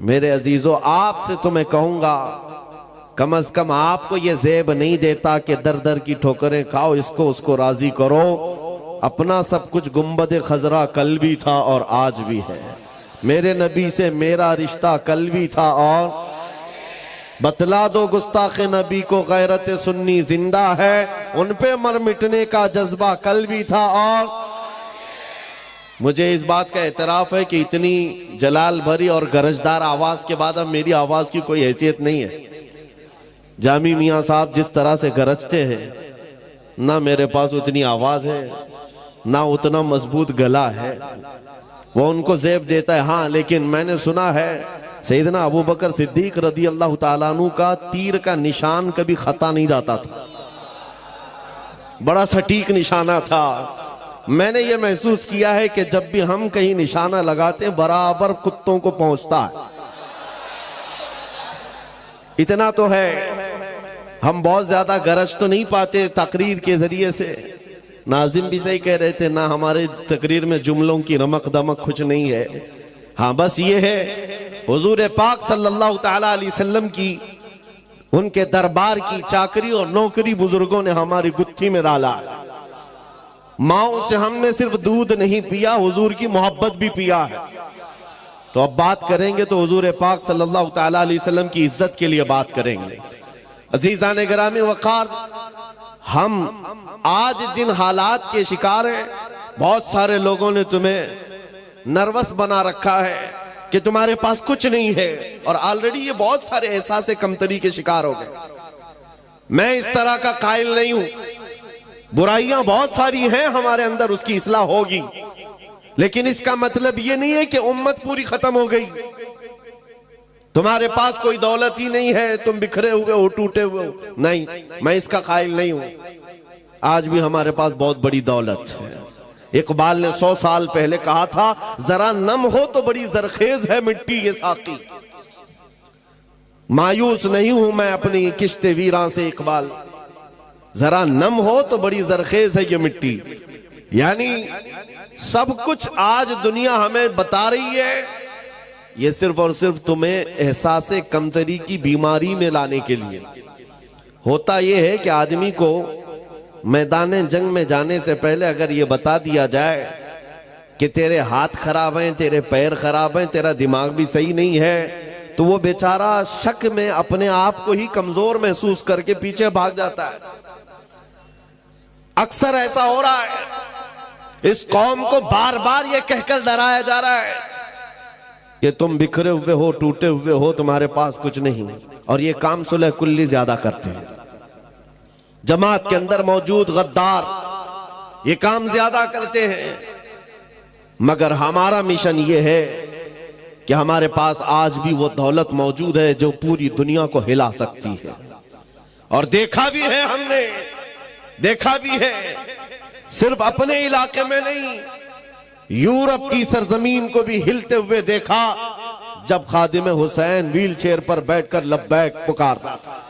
मेरे अजीजों, आपसे तो मैं कहूंगा कम अज कम आपको ये ज़ेब नहीं देता कि दर दर की ठोकरें खाओ, इसको उसको राजी करो। अपना सब कुछ गुंबद खजरा कल भी था और आज भी है। मेरे नबी से मेरा रिश्ता कल भी था और बतला दो गुस्ताख नबी को गैरत सुन्नी जिंदा है, उन पे मर मिटने का जज्बा कल भी था। और मुझे इस बात का एतराफ है कि इतनी जलाल भरी और गरजदार आवाज के बाद अब मेरी आवाज की कोई हैसियत नहीं है। जामी मियां साहब जिस तरह से गरजते हैं, ना मेरे पास उतनी आवाज है, ना उतना मजबूत गला है, वो उनको ज़ेब देता है। हाँ, लेकिन मैंने सुना है सैयदना अबू बकर सिद्दीक रदी अल्लाह ताला अन्हु का तीर का निशान कभी खता नहीं जाता था, बड़ा सटीक निशाना था। मैंने ये महसूस किया है कि जब भी हम कहीं निशाना लगाते हैं बराबर कुत्तों को पहुंचता है। इतना तो है, हम बहुत ज्यादा गरज तो नहीं पाते तकरीर के जरिए से। नाजिम भी सही कह रहे थे, ना हमारे तकरीर में जुमलों की रमक दमक कुछ नहीं है। हाँ, बस ये है हुजूर पाक सल्लल्लाहु ताला अलैहि वसल्लम की, उनके दरबार की चाकरी और नौकरी बुजुर्गों ने हमारी गुत्थी में डाला। माओ से हमने सिर्फ दूध नहीं पिया, हुजूर की मोहब्बत भी पिया है। तो अब बात करेंगे तो हुजूर पाक सल्लल्लाहु ताला अलैहि वसल्लम की इज्जत के लिए बात करेंगे। अजीजान गिरामी वक़ार, हम आज जिन हालात के शिकार हैं, बहुत सारे लोगों ने तुम्हें नर्वस बना रखा है कि तुम्हारे पास कुछ नहीं है, और ऑलरेडी ये बहुत सारे एहसास कमतरी के शिकार हो गए। मैं इस तरह का कायल नहीं हूं, बुराइयां बहुत सारी हैं हमारे अंदर, उसकी इस्लाह होगी, लेकिन इसका मतलब ये नहीं है कि उम्मत पूरी खत्म हो गई। तुम्हारे पास कोई दौलत ही नहीं है, तुम बिखरे हुए हो, टूटे हुए हो, नहीं, मैं इसका कायल नहीं हूं। आज भी हमारे पास बहुत बड़ी दौलत है। इकबाल ने 100 साल पहले कहा था, जरा नम हो तो बड़ी जरखेज है मिट्टी ये साकी। मायूस नहीं हूं मैं अपनी किश्ते वीरां से इकबाल, जरा नम हो तो बड़ी जरखेज है ये मिट्टी। यानी सब कुछ आज दुनिया हमें बता रही है, ये सिर्फ और सिर्फ तुम्हें एहसास कमतरी की बीमारी में लाने के लिए। होता यह है कि आदमी को मैदान जंग में जाने से पहले अगर ये बता दिया जाए कि तेरे हाथ खराब हैं, तेरे पैर खराब हैं, तेरा दिमाग भी सही नहीं है, तो वो बेचारा शक में अपने आप को ही कमजोर महसूस करके पीछे भाग जाता है। अक्सर ऐसा हो रहा है। इस कौम को बार बार ये कहकर डराया जा रहा है कि तुम बिखरे हुए हो, टूटे हुए हो, तुम्हारे पास कुछ नहीं। और ये काम सुलह कुल्ली ज्यादा करते हैं। जमात के अंदर मौजूद गद्दार ये काम ज्यादा करते हैं। मगर हमारा मिशन ये है कि हमारे पास आज भी वो दौलत मौजूद है जो पूरी दुनिया को हिला सकती है। और देखा भी है हमने, देखा भी है, सिर्फ अपने इलाके में नहीं, यूरोप की सरजमीन को भी हिलते हुए देखा जब खादिम हुसैन व्हील चेयर पर बैठकर लब्बैक पुकारता था।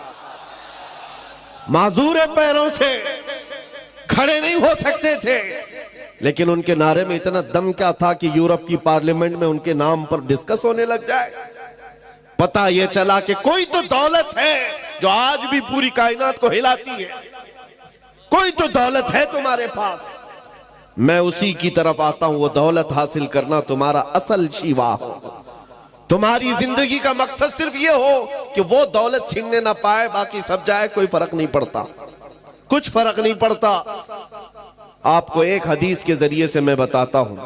माजूर पैरों से खड़े नहीं हो सकते थे, लेकिन उनके नारे में इतना दम क्या था कि यूरोप की पार्लियामेंट में उनके नाम पर डिस्कस होने लग जाए। पता यह चला कि कोई तो दौलत है जो आज भी पूरी कायनात को हिलाती है, कोई तो दौलत है तुम्हारे पास। मैं उसी की तरफ आता हूं। वो दौलत हासिल करना तुम्हारा असल शिवा हो। तुम्हारी जिंदगी का मकसद सिर्फ ये हो कि वो दौलत छीनने ना पाए, बाकी सब जाए, कोई फर्क नहीं पड़ता, कुछ फर्क नहीं पड़ता। आपको एक हदीस के जरिए से मैं बताता हूं।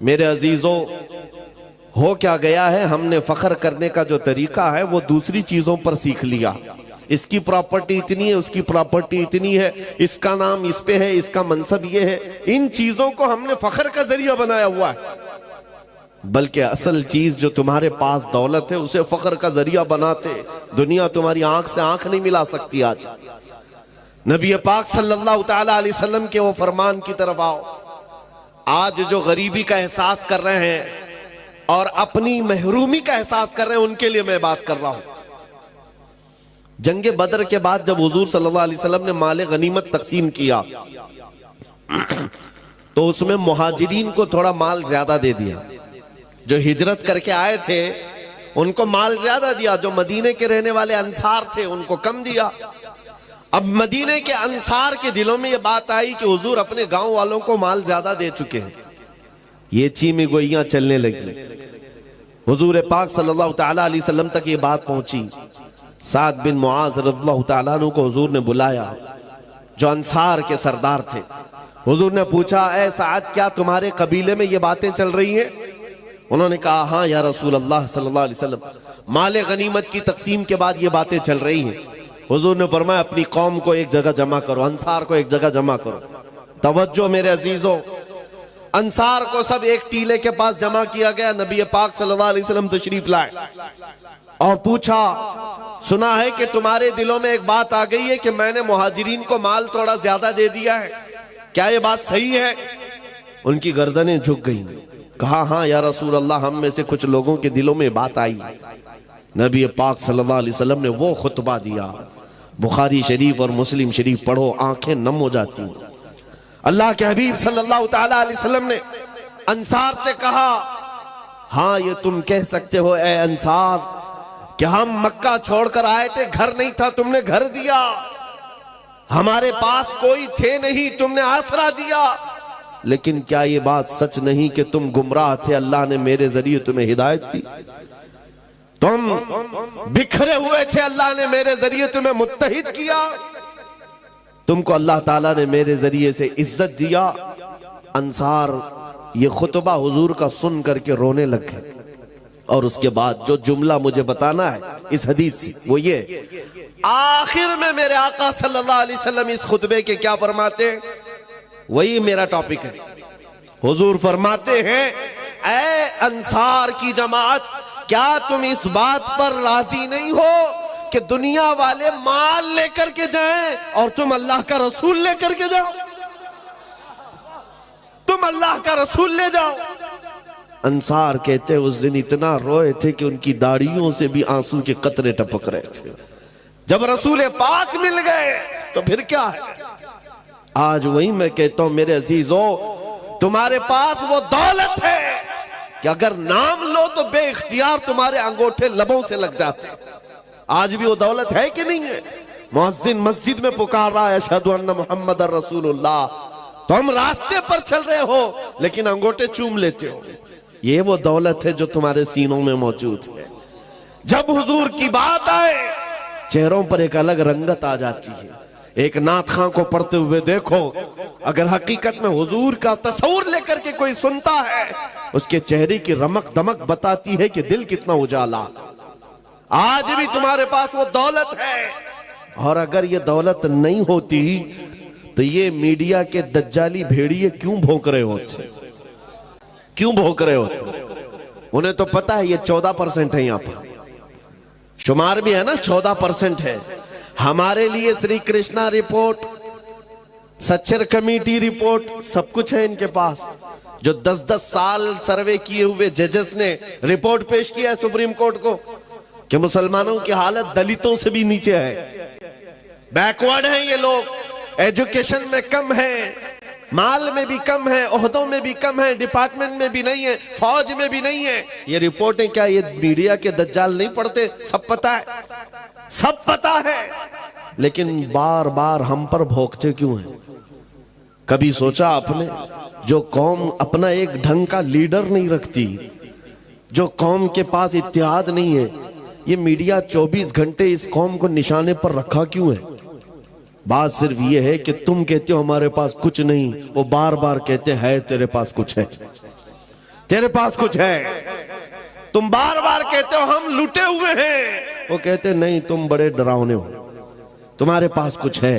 मेरे अजीजों, हो क्या गया है, हमने फख्र करने का जो तरीका है वो दूसरी चीजों पर सीख लिया। इसकी प्रॉपर्टी इतनी है, उसकी प्रॉपर्टी इतनी है, इसका नाम इस पे है, इसका मनसब ये है। इन चीजों को हमने फख्र का जरिया बनाया हुआ है। बल्कि असल चीज जो तुम्हारे पास दौलत है उसे फख्र का जरिया बनाते। दुनिया तुम्हारी आंख से आंख नहीं मिला सकती। आज नबी पाक सल्लल्लाहु ताला अलैहि वसल्लम के वो फरमान की तरफ आओ। आज जो गरीबी का एहसास कर रहे हैं और अपनी महरूमी का एहसास कर रहे हैं, उनके लिए मैं बात कर रहा हूं। जंगे बदर के बाद जब हुजूर सल्लल्लाहु अलैहि वसल्लम ने माले गनीमत तकसीम किया तो उसमें मुहाजिरीन को थोड़ा माल ज्यादा दे दिया। जो हिजरत करके आए थे उनको माल ज्यादा दिया, जो मदीने के रहने वाले अंसार थे उनको कम दिया। अब मदीने के अंसार के दिलों में यह बात आई कि हुजूर अपने गांव वालों को माल ज्यादा दे चुके हैं। ये चीमी गोइयां चलने लगी। हुजूर पाक सल्लल्लाहु तआला अलैहि वसल्लम तक ये बात पहुंची। साद बिन मुआज रज़ियल्लाहु तआला अन्हु को हुजूर ने बुलाया, जो अंसार के सरदार थे। हुजूर ने पूछा, ऐ साद, क्या तुम्हारे कबीले में ये बातें चल रही हैं? उन्होंने कहा, हाँ या रसूल अल्लाह सल्लल्लाहु अलैहि वसल्लम, माले गनीमत की तकसीम के बाद ये बातें चल रही हैं। हुजूर ने फरमाया, अपनी कौम को एक जगह जमा करो, अंसार को एक जगह जमा करो। तवज्जो मेरे अजीजों, अंसार को सब एक टीले के पास जमा किया गया। नबी पाक सल्लल्लाहु अलैहि वसल्लम तशरीफ लाए और पूछा, सुना है कि तुम्हारे दिलों में एक बात आ गई है कि मैंने मुहाजिरीन को माल थोड़ा ज्यादा दे दिया है, क्या ये बात सही है? उनकी गर्दनें झुक गईं। कहा, हाँ या रसूल अल्लाह, हम में से कुछ लोगों के दिलों में बात आई। नबी पाक सल्लल्लाहु अलैहि वसल्लम ने वो खुतबा दिया, बुखारी शरीफ और मुस्लिम शरीफ पढ़ो, आंखें नम हो जाती। अल्लाह के हबीब सल्लल्लाहु तआला अलैहि वसल्लम ने अंसार से कहा, हाँ ये तुम कह सकते हो ए अंसार कि हम मक्का छोड़कर आए थे, घर नहीं था, तुमने घर दिया। हमारे पास कोई थे नहीं, तुमने आसरा दिया। लेकिन क्या ये बात सच नहीं कि तुम गुमराह थे, अल्लाह ने मेरे जरिए तुम्हें हिदायत दी? तुम बिखरे हुए थे, अल्लाह ने मेरे जरिए तुम्हें मुत्तहिद किया। तुमको अल्लाह ताला ने मेरे जरिए से इज्जत दिया। अंसार ये खुतबा हुजूर का सुन करके रोने लग गए। और उसके बाद जो जुमला मुझे बताना है इस हदीस से, वो ये, आखिर में मेरे आका सल्लल्लाहु अलैहि वसल्लम इस खुतबे के क्या फरमाते, वही मेरा टॉपिक है। हुजूर फरमाते हैं, ऐ अंसार की जमात, क्या तुम इस बात पर राजी नहीं हो कि दुनिया वाले माल लेकर के जाएं और तुम अल्लाह का रसूल लेकर के जाओ? तुम अल्लाह का रसूल ले जाओ। अंसार कहते उस दिन इतना रोए थे कि उनकी दाढ़ियों से भी आंसू के कतरे टपक रहे थे। जब रसूल पाक मिल गए तो फिर क्या है? आज वही मैं कहता हूं मेरे अजीजों, तुम्हारे पास वो दौलत है कि अगर नाम लो तो बेइख्तियार तुम्हारे अंगूठे लबों से लग जाते। आज भी वो दौलत है कि नहीं है? मुअज्जिन मस्जिद में पुकार रहा है, अशहदु अन्ना मुहम्मदर रसूलुल्लाह, तुम रास्ते पर चल रहे हो लेकिन अंगूठे चूम लेते हो। ये वो दौलत है जो तुम्हारे सीनों में मौजूद है। जब हुजूर की बात आए, चेहरों पर एक अलग रंगत आ जाती है। एक नात खां को पढ़ते हुए देखो, अगर हकीकत में हुजूर का तस्वुर लेकर के कोई सुनता है, उसके चेहरे की रमक दमक बताती है कि दिल कितना उजाला। आज भी तुम्हारे पास वो दौलत है, और अगर ये दौलत नहीं होती तो ये मीडिया के दज्जाली भेड़िए क्यों भौंक रहे होते? क्यों भौंक रहे होते? उन्हें तो पता है ये 14% है, यहां पर शुमार भी है ना, 14% है। हमारे लिए Shri Krishna report, Sachar committee report, सब कुछ है इनके पास। जो 10-10 साल सर्वे किए हुए जजेस ने रिपोर्ट पेश किया है सुप्रीम कोर्ट को कि मुसलमानों की हालत दलितों से भी नीचे है, बैकवर्ड हैं ये लोग, एजुकेशन में कम है, माल में भी कम है, ओहदों में भी कम है, डिपार्टमेंट में भी नहीं है, फौज में भी नहीं है। ये रिपोर्टें क्या ये मीडिया के दज्जाल नहीं पढ़ते? सब पता है, सब पता है, लेकिन बार बार हम पर भोंकते क्यों हैं? कभी सोचा आपने, जो कौम अपना एक ढंग का लीडर नहीं रखती, जो कौम के पास इत्तेहाद नहीं है, ये मीडिया 24 घंटे इस कौम को निशाने पर रखा क्यों है? बात सिर्फ ये है कि तुम कहते हो हमारे पास कुछ नहीं, वो बार बार कहते हैं तेरे पास कुछ है, तेरे पास कुछ है। तुम बार बार कहते हो हम लुटे हुए हैं, वो कहते नहीं तुम बड़े डरावने हो, तुम्हारे पास कुछ है।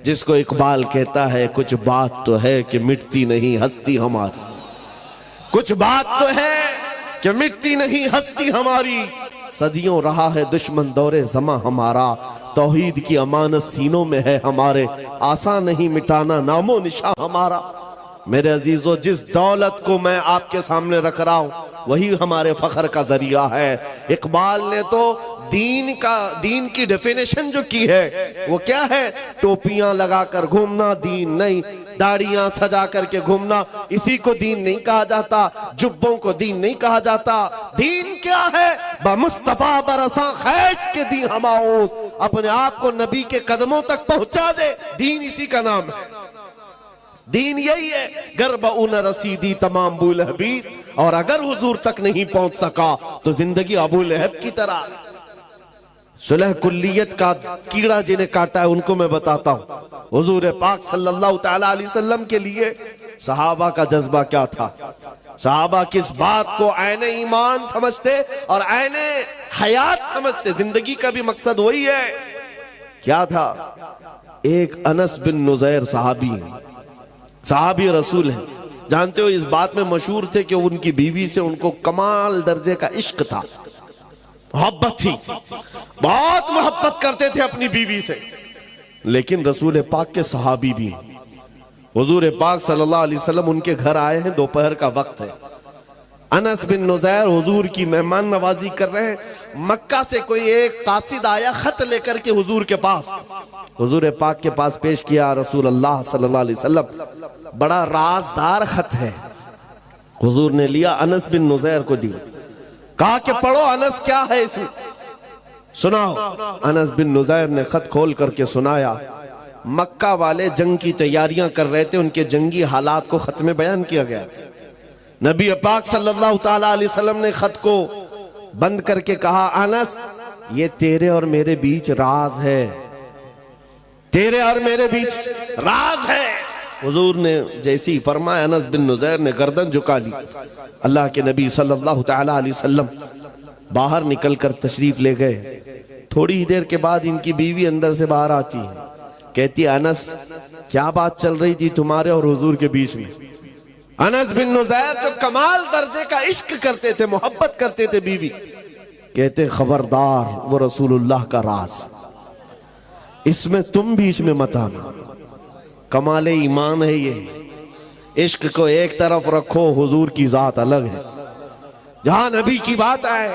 जिसको इकबाल कहता है, कुछ बात तो है कि मिटती नहीं हस्ती हमारी, कुछ बात तो है कि मिटती नहीं हस्ती हमारी। सदियों रहा है दुश्मन दौरे जमा हमारा, तौहीद की अमानत सीनों में है हमारे, आसान नहीं मिटाना नामो निशा हमारा। मेरे अजीजों, जिस दौलत को मैं आपके सामने रख रहा हूं, वही हमारे फख्र का जरिया है। इकबाल ने तो दीन की डेफिनेशन जो की है वो क्या है? टोपियां लगाकर घूमना दीन नहीं, दाढ़ियां सजा करके घूमना इसी को दीन नहीं कहा जाता, जुब्बों को दीन नहीं कहा जाता। दीन क्या है? मुस्तफा बरसा खैश के दी हमाऊस, अपने आप को नबी के कदमों तक पहुंचा दे, दीन इसी का नाम है। दीन यही है। गर्ब उन रसीदी तमाम अबू लहबीस, और अगर हुजूर तक नहीं पहुंच सका तो जिंदगी अबू लहब की तरह। सुलह कुल्लियत का कीड़ा जिन्हें काटा है उनको मैं बताता हूं। हुजूर पाक सल्लल्लाहु तआला अलैहि वसल्लम के लिए सहाबा का जज्बा क्या था? सहाबा किस बात को ऐने ईमान समझते और ऐने हयात समझते? जिंदगी का भी मकसद वही है। क्या था? एक अनस बिन नुज़ैर सहाबी रसूल है। जानते हो इस बात में मशहूर थे कि उनकी बीवी से उनको कमाल दर्जे का इश्क था, मोहब्बत थी, बहुत मोहब्बत करते थे अपनी बीवी से। लेकिन रसूल पाक के सहाबी भी, हुजूर पाक सल्लल्लाहु अलैहि वसल्लम उनके घर आए हैं, दोपहर का वक्त है। अनस बिन नुज़ैर हुजूर की मेहमान नवाजी कर रहे हैं। मक्का से कोई एक कासिद आया खत लेकर के हुजूर के पास, हुजूर पाक के पास पेश किया। रसूल अल्लाह सल्लल्लाहु अलैहि वसल्लम, बड़ा राजदार खत है। हुजूर ने लिया, अनस बिन नुज़ैर को दिया, कहा कि पढ़ो अनस क्या है इसमें, सुनाओ। अनस बिन नुज़ैर ने खत खोल करके सुनाया। मक्का वाले जंग की तैयारियां कर रहे थे, उनके जंगी हालात को खत में बयान किया गया था। नबी पाक सल्लल्लाहु तआला अलैहि वसल्लम ने खत को बंद करके कहा, अनस ये तेरे और मेरे बीच राज है, तेरे और मेरे बीच राज है। हुजूर ने जैसी फरमाया, अनस बिन नुज़ैर ने गर्दन झुका ली। अल्लाह के नबी सल्लल्लाहु तआला अलैहि वसल्लम बाहर निकलकर तशरीफ ले गए। थोड़ी देर के बाद इनकी बीवी अंदर से बाहर आती है, कहती है, अनस क्या बात चल रही थी तुम्हारे और हुजूर के बीच में? अनस बिन नुज़ैर जो कमाल दर्जे का इश्क करते थे, मोहब्बत करते थे बीवी, कहते खबरदार वो रसूलुल्लाह का राज, इसमें तुम बीच में मत आना। कमाले ईमान है ये। इश्क को एक तरफ रखो, हुजूर की जात अलग है। जहां नबी की बात आए,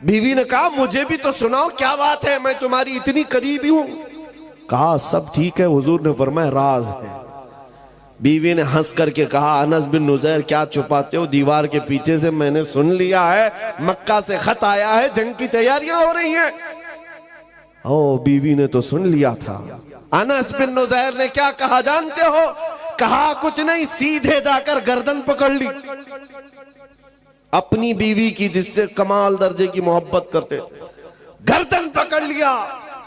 बीवी ने कहा मुझे भी तो सुनाओ क्या बात है, मैं तुम्हारी इतनी करीबी हूं। कहा सब ठीक है। हुजूर ने फरमाया राज है। बीवी ने हंस करके कहा, अनस बिन नुज़ैर क्या छुपाते हो, दीवार के पीछे से मैंने सुन लिया है, मक्का से खत आया है, जंग की तैयारियां हो रही हैं। ओ बीवी ने तो सुन लिया था। अनस बिन नुज़ैर ने क्या कहा जानते हो? कहा कुछ नहीं, सीधे जाकर गर्दन पकड़ ली अपनी बीवी की, जिससे कमाल दर्जे की मोहब्बत करते थे। गर्दन पकड़ लिया,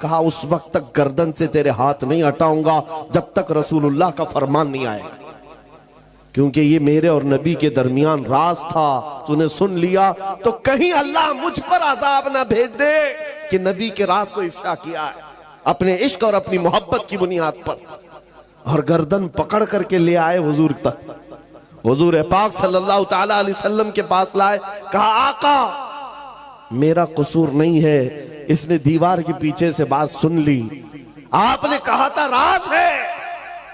कहा उस वक्त तक गर्दन से तेरे हाथ नहीं हटाऊंगा जब तक रसूलुल्लाह का फरमान नहीं आएगा, क्योंकि ये मेरे और नबी के दरमियान राज था। तूने सुन लिया तो कहीं अल्लाह मुझ पर अजाब ना भेज दे कि नबी के राज को इफ्शा किया है अपने इश्क और अपनी मोहब्बत की बुनियाद पर। और गर्दन पकड़ करके ले आए हुजूर तक। हुजूर पाक सल्लल्लाहु तआला अलैहि वसल्लम के पास लाए, कहा आका मेरा कसूर नहीं है, इसने दीवार के पीछे से बात सुन ली, आपने कहा था राज है,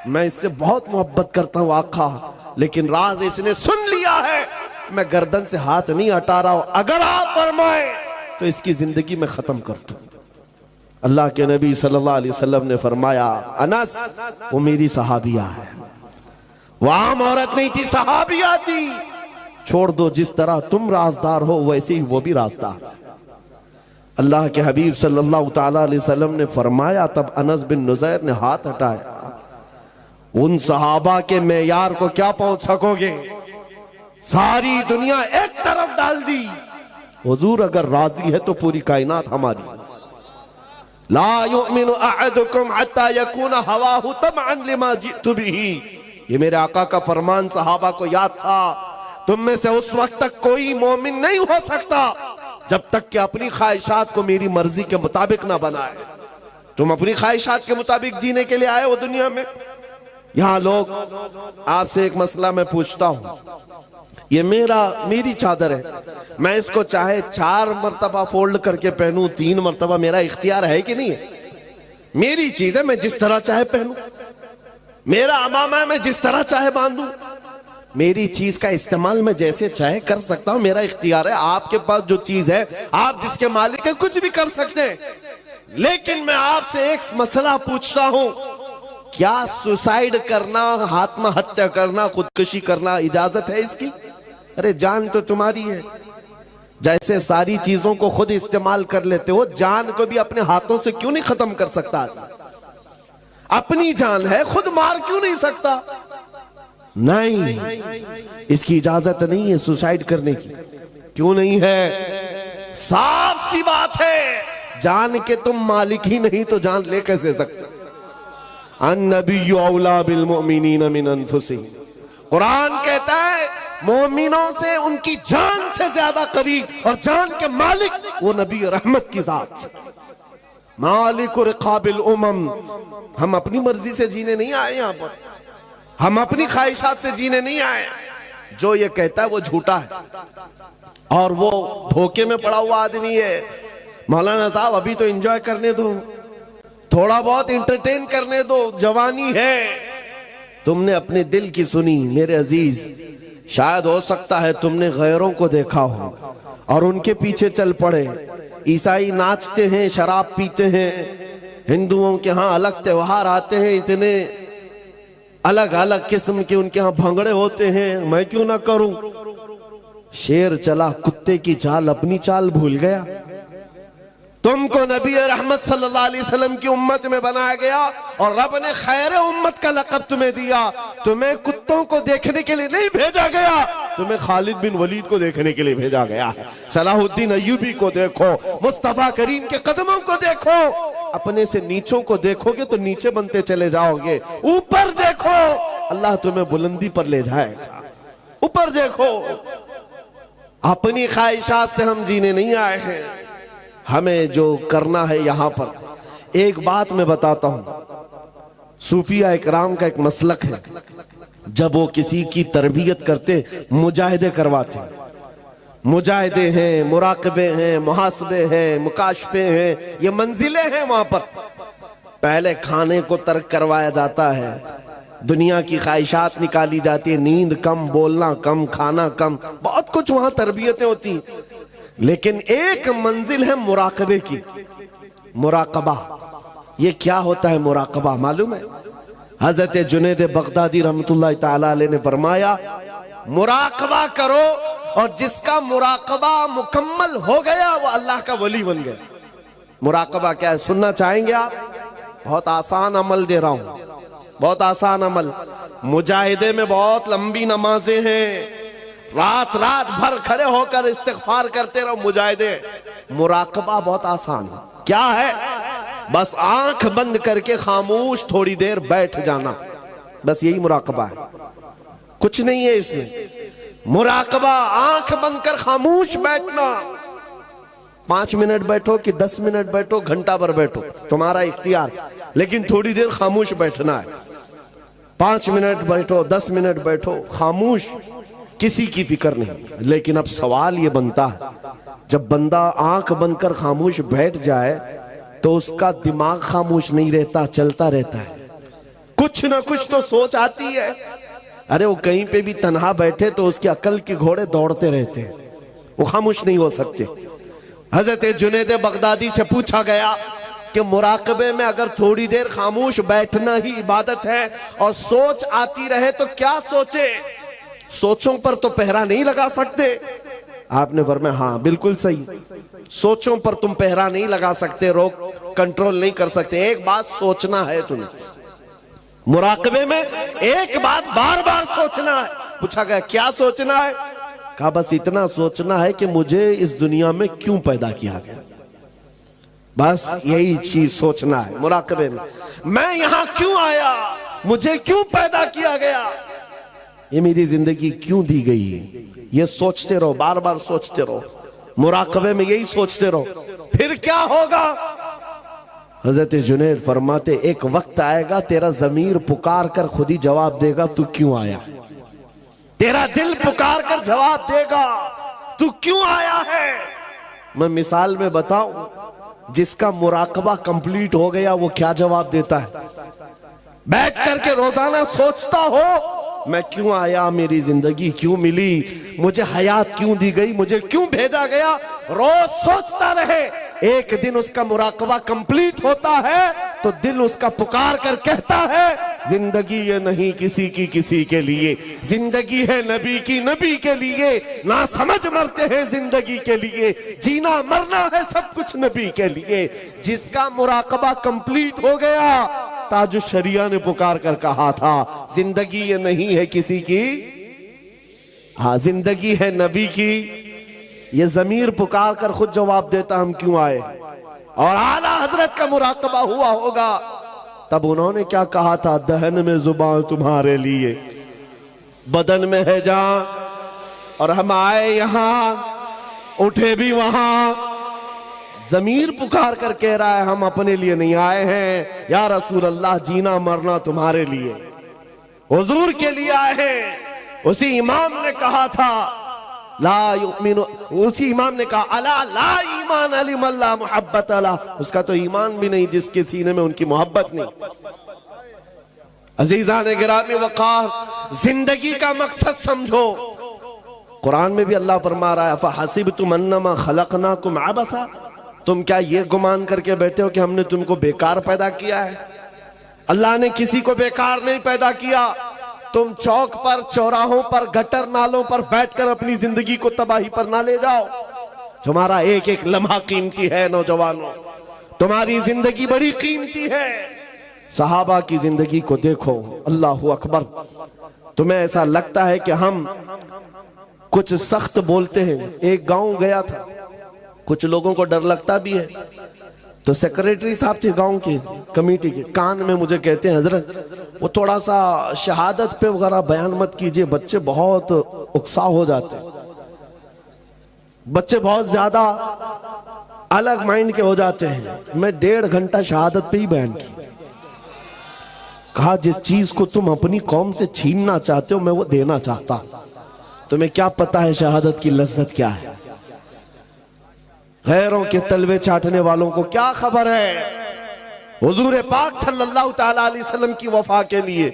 मैं इससे बहुत मोहब्बत करता हूं आका, लेकिन राज इसने सुन लिया है, मैं गर्दन से हाथ नहीं हटा रहा हूं, अगर आप फरमाए तो इसकी जिंदगी में खत्म कर दूं। अल्लाह के नबी सल्लल्लाहु अलैहि वसल्लम ने फरमाया, अनस वो मेरी सहाबिया है, वो आम औरत नहीं थी, सहाबिया थी, छोड़ दो, जिस तरह तुम राजदार हो वैसे ही वो भी राजदार। अल्लाह के हबीब सल्लल्लाहु तआला अलैहि वसल्लम ने फरमाया, तब अनस बिन नुज़ैर ने हाथ हटाया, उन सहाबा के मेयार को क्या पहुंच सकोगे, सारी दुनिया एक तरफ डाल दी, हुजूर अगर राजी है तो पूरी कायनात हमारी। ला युमिनु अहदुकुम हत्ता यकूना हवाहु तमअन लिमा जितु बिही, ये मेरे आका का फरमान सहाबा को याद था। तुम में से उस वक्त तक कोई मोमिन नहीं हो सकता जब तक कि अपनी ख्वाहिशात को मेरी मर्जी के मुताबिक ना बनाए। तुम अपनी ख्वाहिशात के मुताबिक जीने के लिए आए हो दुनिया में। यहां लोग, आपसे एक मसला मैं पूछता हूं, ये मेरी चादर है, मैं इसको चाहे 4 मरतबा फोल्ड करके पहनूं, 3 मरतबा, मेरा इख्तियार है कि नहीं है? मेरी चीज है, मैं जिस तरह चाहे पहनूं, मेरा अमामा है, मैं जिस तरह चाहे बांधूं। मेरी चीज का इस्तेमाल मैं जैसे चाहे कर सकता हूं, मेरा इख्तियार है। आपके पास जो चीज है, आप जिसके मालिक हैं, कुछ भी कर सकते हैं। लेकिन मैं आपसे एक मसला पूछता हूं, क्या सुसाइड करना, आत्महत्या करना, खुदकुशी करना इजाजत है इसकी? अरे जान तो तुम्हारी है। जैसे सारी चीजों को खुद इस्तेमाल कर लेते हो, जान को भी अपने हाथों से क्यों नहीं खत्म कर सकता आदमी? अपनी जान है, खुद मार क्यों नहीं सकता? नहीं, इसकी इजाजत नहीं है सुसाइड करने की। क्यों नहीं है? साफ सी बात है, जान के तुम मालिक ही नहीं तो जान ले कैसे सकते? अन्नबिय्यु औला बिल मुमिनीन मिन अनफुसिहिम, कुरान कहता है मोमिनों से उनकी जान से ज्यादा करीब, और जान के मालिक वो नबी रहमत की जात, मालिक रिकाबिल उमम। हम अपनी मर्जी से जीने नहीं आए यहां पर, हम अपनी ख्वाहिशात से जीने नहीं आए। जो ये कहता है वो झूठा है और वो धोखे में पड़ा हुआ आदमी है। मौलाना साहब अभी तो एंजॉय करने दो, थोड़ा बहुत इंटरटेन करने दो, जवानी है। तुमने अपने दिल की सुनी मेरे अजीज, शायद हो सकता है तुमने गैरों को देखा हो और उनके पीछे चल पड़े। ईसाई नाचते हैं, शराब पीते हैं, हिंदुओं के यहाँ अलग त्योहार आते हैं, इतने अलग अलग किस्म के उनके यहाँ भंगड़े होते हैं, मैं क्यों ना करूं? शेर चला कुत्ते की चाल, अपनी चाल भूल गया। तुमको नबी रहमत सल्लल्लाहु अलैहि वसल्लम की उम्मत में बनाया गया और रब ने खैर उम्मत का लक़ब तुम्हें दिया। तुम्हें कुत्तों को देखने के लिए नहीं भेजा गया, तुम्हें खालिद बिन वलीद को देखने के लिए भेजा गया है। सलाहुद्दीन अय्यूबी को देखो, मुस्तफा करीम के कदमों को देखो। अपने से नीचों को देखोगे तो नीचे बनते चले जाओगे, ऊपर देखो अल्लाह तुम्हें बुलंदी पर ले जाएगा। ऊपर देखो, अपनी ख्वाहिशात से हम जीने नहीं आए हैं। हमें जो करना है यहां पर, एक बात मैं बताता हूं, सूफिया इकराम का एक मसलक है, जब वो किसी की तरबियत करते, मुजाहिदे करवाते। मुजाहिदे हैं, मुराकबे हैं, मुहासबे हैं, मुकाशफे हैं, ये मंजिलें हैं वहां पर। पहले खाने को तर्क करवाया जाता है, दुनिया की ख्वाहिशात निकाली जाती है, नींद कम, बोलना कम, खाना कम, बहुत कुछ वहां तरबियतें होती। लेकिन एक मंजिल है मुराकबे की, मुराकबा। ये क्या होता है मुराकबा मालूम है? हजरत जुनैद बगदादी रहमतुल्लाह ताला अलैह ने फरमाया, मुराकबा करो और जिसका मुराकबा मुकम्मल हो गया वो अल्लाह का वली बन गया। मुराकबा क्या है, सुनना चाहेंगे आप? बहुत आसान अमल दे रहा हूं, बहुत आसान अमल। मुजाहिदे में बहुत लंबी नमाजें हैं, रात रात भर खड़े होकर इस्तिग़फ़ार करते रहो मुजाहिदे। मुराकबा बहुत आसान है। क्या है? बस आंख बंद करके खामोश थोड़ी देर बैठ जाना, बस यही मुराकबा है, कुछ नहीं है इसमें। मुराकबा आंख बंद कर खामोश बैठना। 5 मिनट बैठो कि 10 मिनट बैठो, घंटा भर बैठो, तुम्हारा इख्तियार, लेकिन थोड़ी देर खामोश बैठना है। 5 मिनट बैठो, 10 मिनट बैठो, खामोश, किसी की फिक्र नहीं। लेकिन अब सवाल ये बनता है, जब बंदा आंख बंद कर खामोश बैठ जाए तो उसका दिमाग खामोश नहीं रहता, चलता रहता है, कुछ ना कुछ तो सोच आती है। अरे वो कहीं पे भी तन्हा बैठे तो उसके अकल के घोड़े दौड़ते रहते हैं, वो खामोश नहीं हो सकते। हजरत जुनैद बगदादी से पूछा गया कि मुराकबे में अगर थोड़ी देर खामोश बैठना ही इबादत है और सोच आती रहे तो क्या सोचे? सोचों पर तो पहरा नहीं लगा सकते। आपने फरमाया हाँ बिल्कुल सही, सोचों पर तुम पहरा नहीं लगा सकते, रोक कंट्रोल नहीं कर सकते। एक बात सोचना है तुम्हें, मुराकबे में एक बात बार बार सोचना है। पूछा गया क्या सोचना है? कहा बस इतना सोचना है कि मुझे इस दुनिया में क्यों पैदा किया गया, बस यही चीज सोचना है मुराकबे में। मैं यहां क्यों आया, मुझे क्यों पैदा किया गया, ये मेरी जिंदगी क्यों दी गई है, ये सोचते रहो, बार बार सोचते रहो, मुराकबे में यही सोचते रहो। फिर क्या होगा? हजरत जुनैद फरमाते एक वक्त आएगा तेरा ज़मीर पुकार कर खुद ही जवाब देगा तू क्यों आया। तेरा दिल पुकार कर जवाब देगा तू क्यों आया है। मैं मिसाल में बताऊं, जिसका मुराकबा कंप्लीट हो गया वो क्या जवाब देता है? बैठ करके रोजाना सोचता हो मैं क्यों आया, मेरी जिंदगी क्यों मिली, मुझे हयात क्यों दी गई, मुझे क्यों भेजा गया, रोज सोचता रहे। एक दिन उसका मुराकबा कंप्लीट होता है तो दिल उसका पुकार कर कहता है, जिंदगी ये नहीं किसी की किसी के लिए, जिंदगी है नबी की नबी के लिए। ना समझ मरते हैं जिंदगी के लिए, जीना मरना है सब कुछ नबी के लिए। जिसका मुराकबा कंप्लीट हो गया, ताजुश शरिया ने पुकार कर कहा था, जिंदगी ये नहीं है किसी की, हाँ जिंदगी है नबी की। ये जमीर पुकार कर खुद जवाब देता हम क्यों आए। और आला हजरत का मुराकबा हुआ होगा, तब उन्होंने क्या कहा था, दहन में जुबान तुम्हारे लिए, बदन में है जान, और हम आए यहां उठे भी वहां। जमीर पुकार कर कह रहा है, हम अपने लिए नहीं आए हैं या रसूल अल्लाह, जीना मरना तुम्हारे लिए, हुजूर के लिए आए हैं। उसी इमाम ने कहा था, ला युमिनु, उसी इमाम ने कहा, अला ला ईमान अली मल्ला मोहब्बत अला, उसका तो ईमान भी नहीं जिसके सीने में उनकी मोहब्बत नहीं। अजीजा ने गिरामी वकार, जिंदगी का मकसद समझो। कुरान में भी अल्लाह फरमा रहा है, फहसिबतुम अन्नमा खलकनाकुम अबसा, तुम क्या ये गुमान करके बैठे हो कि हमने तुमको बेकार पैदा किया है। अल्लाह ने किसी को बेकार नहीं पैदा किया। तुम चौक पर, चौराहों पर, गटर नालों पर बैठकर अपनी जिंदगी को तबाही पर ना ले जाओ। तुम्हारा एक एक लम्हा कीमती है नौजवानों, तुम्हारी जिंदगी बड़ी कीमती है। सहाबा की जिंदगी को देखो, अल्लाहु अकबर। तुम्हें ऐसा लगता है कि हम कुछ सख्त बोलते हैं। एक गांव गया था, कुछ लोगों को डर लगता भी है, तो सेक्रेटरी साहब थे गांव के कमेटी के, कान में मुझे कहते हैं, हजरत वो थोड़ा सा शहादत पे वगैरह बयान मत कीजिए, बच्चे बहुत उकसा हो जाते, बच्चे बहुत ज्यादा अलग माइंड के हो जाते हैं। मैं 1.5 घंटा शहादत पे ही बयान की। कहा, जिस चीज को तुम अपनी कौम से छीनना चाहते हो, मैं वो देना चाहता। तुम्हें क्या पता है शहादत की लज्जत क्या है? गैरों के तलवे चाटने वालों को क्या खबर है। हुजूर पाक सल्लल्लाहु ताला अलैहि वसल्लम की वफा के लिए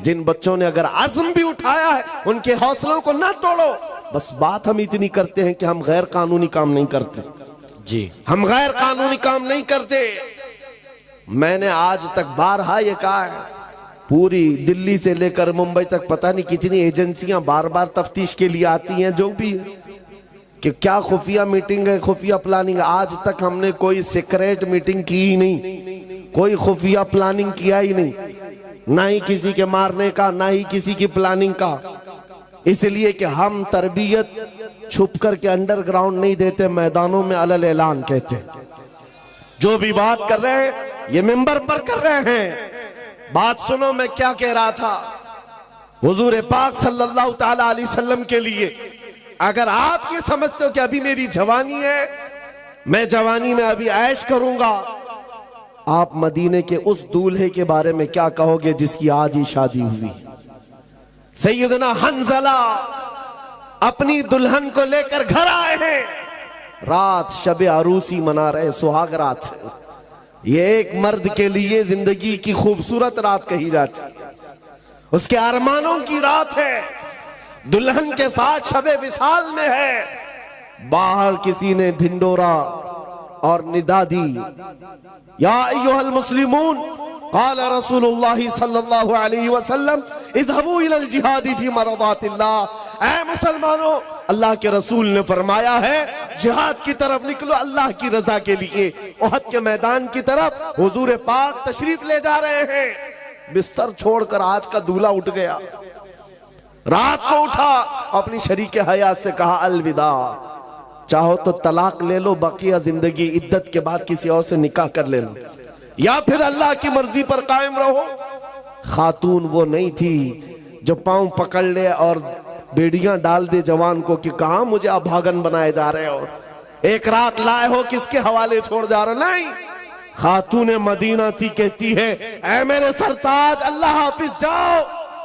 जिन बच्चों ने अगर आज़म भी उठाया है, उनके हौसलों को ना तोड़ो। बस बात हम इतनी करते हैं कि हम गैर कानूनी काम नहीं करते जी, हम गैर कानूनी काम नहीं करते। मैंने आज तक बारहा ये कहा है, पूरी दिल्ली से लेकर मुंबई तक पता नहीं कितनी एजेंसियां बार बार तफ्तीश के लिए आती हैं, जो भी है कि क्या खुफिया मीटिंग है, खुफिया प्लानिंग। आज तक हमने कोई सीक्रेट मीटिंग की ही नहीं, कोई खुफिया प्लानिंग किया ही नहीं, ना ही किसी के मारने का, ना ही किसी की प्लानिंग का। इसलिए कि हम तरबियत छुप करके अंडरग्राउंड नहीं देते, मैदानों में अलल ऐलान कहते। जो भी बात कर रहे हैं ये मिंबर पर कर रहे हैं। बात सुनो, मैं क्या कह रहा था। हुजूर पाक सल्लल्लाहु ताला अलैहि वसल्लम के लिए अगर आप ये समझते हो कि अभी मेरी जवानी है, मैं जवानी में अभी ऐश करूंगा, आप मदीने के उस दूल्हे के बारे में क्या कहोगे जिसकी आज ही शादी हुई। सैयदना हंजला अपनी दुल्हन को लेकर घर आए हैं, रात शबे अरूसी मना रहे, सुहाग रात। ये एक मर्द के लिए जिंदगी की खूबसूरत रात कही जाती, उसके अरमानों की रात है। दुल्हन के साथ शबे विसाल में है। बाहर किसी ने ढिंडोरा और निदा दी, या अय्युहल मुस्लिमून क़ाल रसूलुल्लाह सल्लल्लाहु अलैहि वसल्लम इज़हबू इलल जिहादी फी मरदातिल्लाह। ऐ मुसलमानों, अल्लाह के रसूल ने फरमाया है जिहाद की तरफ निकलो अल्लाह की रजा के लिए। उहद के मैदान की तरफ हुजूर पाक तशरीफ ले जा रहे हैं। बिस्तर छोड़कर आज का दूल्हा उठ गया, रात को उठा, अपनी शरीके हयात से कहा अलविदा। चाहो तो तलाक ले लो, बकिया जिंदगी इद्दत के बाद किसी और से निकाह कर ले लो, या फिर अल्लाह की मर्जी पर कायम रहो। खातून वो नहीं थी जो पांव पकड़ ले और बेड़ियां डाल दे जवान को कि कहां मुझे अभागन बनाए जा रहे हो, एक रात लाए हो, किसके हवाले छोड़ जा रहे हो। नहीं, खातून मदीना थी, कहती है ऐ मेरे सरताज अल्लाह हाफिज, जाओ,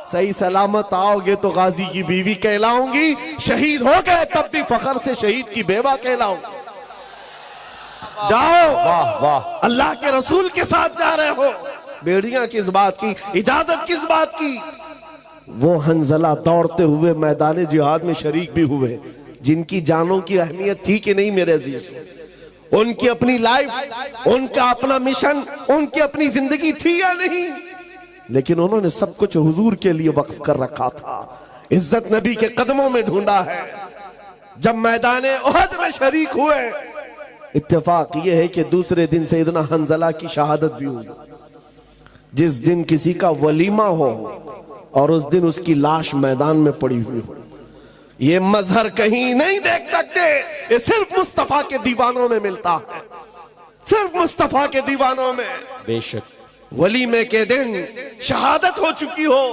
सही सलामत आओगे तो गाजी की बीवी कहलाऊंगी, शहीद हो गए तब भी फखर से शहीद की बेवा कहलाऊंगी। जाओ, वाह वाह, अल्लाह के रसूल के साथ जा रहे हो, बेड़ियां किस बात की, इजाजत किस बात की। वो हंजला दौड़ते हुए मैदान जिहाद में शरीक भी हुए, जिनकी जानों की अहमियत थी कि नहीं मेरे अजीज, उनकी अपनी लाइफ, उनका अपना मिशन, उनकी अपनी जिंदगी थी या नहीं, लेकिन उन्होंने सब कुछ हुजूर के लिए वक्फ कर रखा था। इज्जत नबी के कदमों में ढूंढा है। जब मैदान उहद में शरीक हुए, इत्तेफाक ये है कि दूसरे दिन सैयदना हंजला की शहादत भी हुई। जिस दिन किसी का वलीमा हो और उस दिन उसकी लाश मैदान में पड़ी हुई हो, ये मजहर कहीं नहीं देख सकते। ये सिर्फ मुस्तफा के दीवानों में मिलता है, सिर्फ मुस्तफा के दीवानों में। बेशक वलीमे के दिन शहादत हो चुकी हो,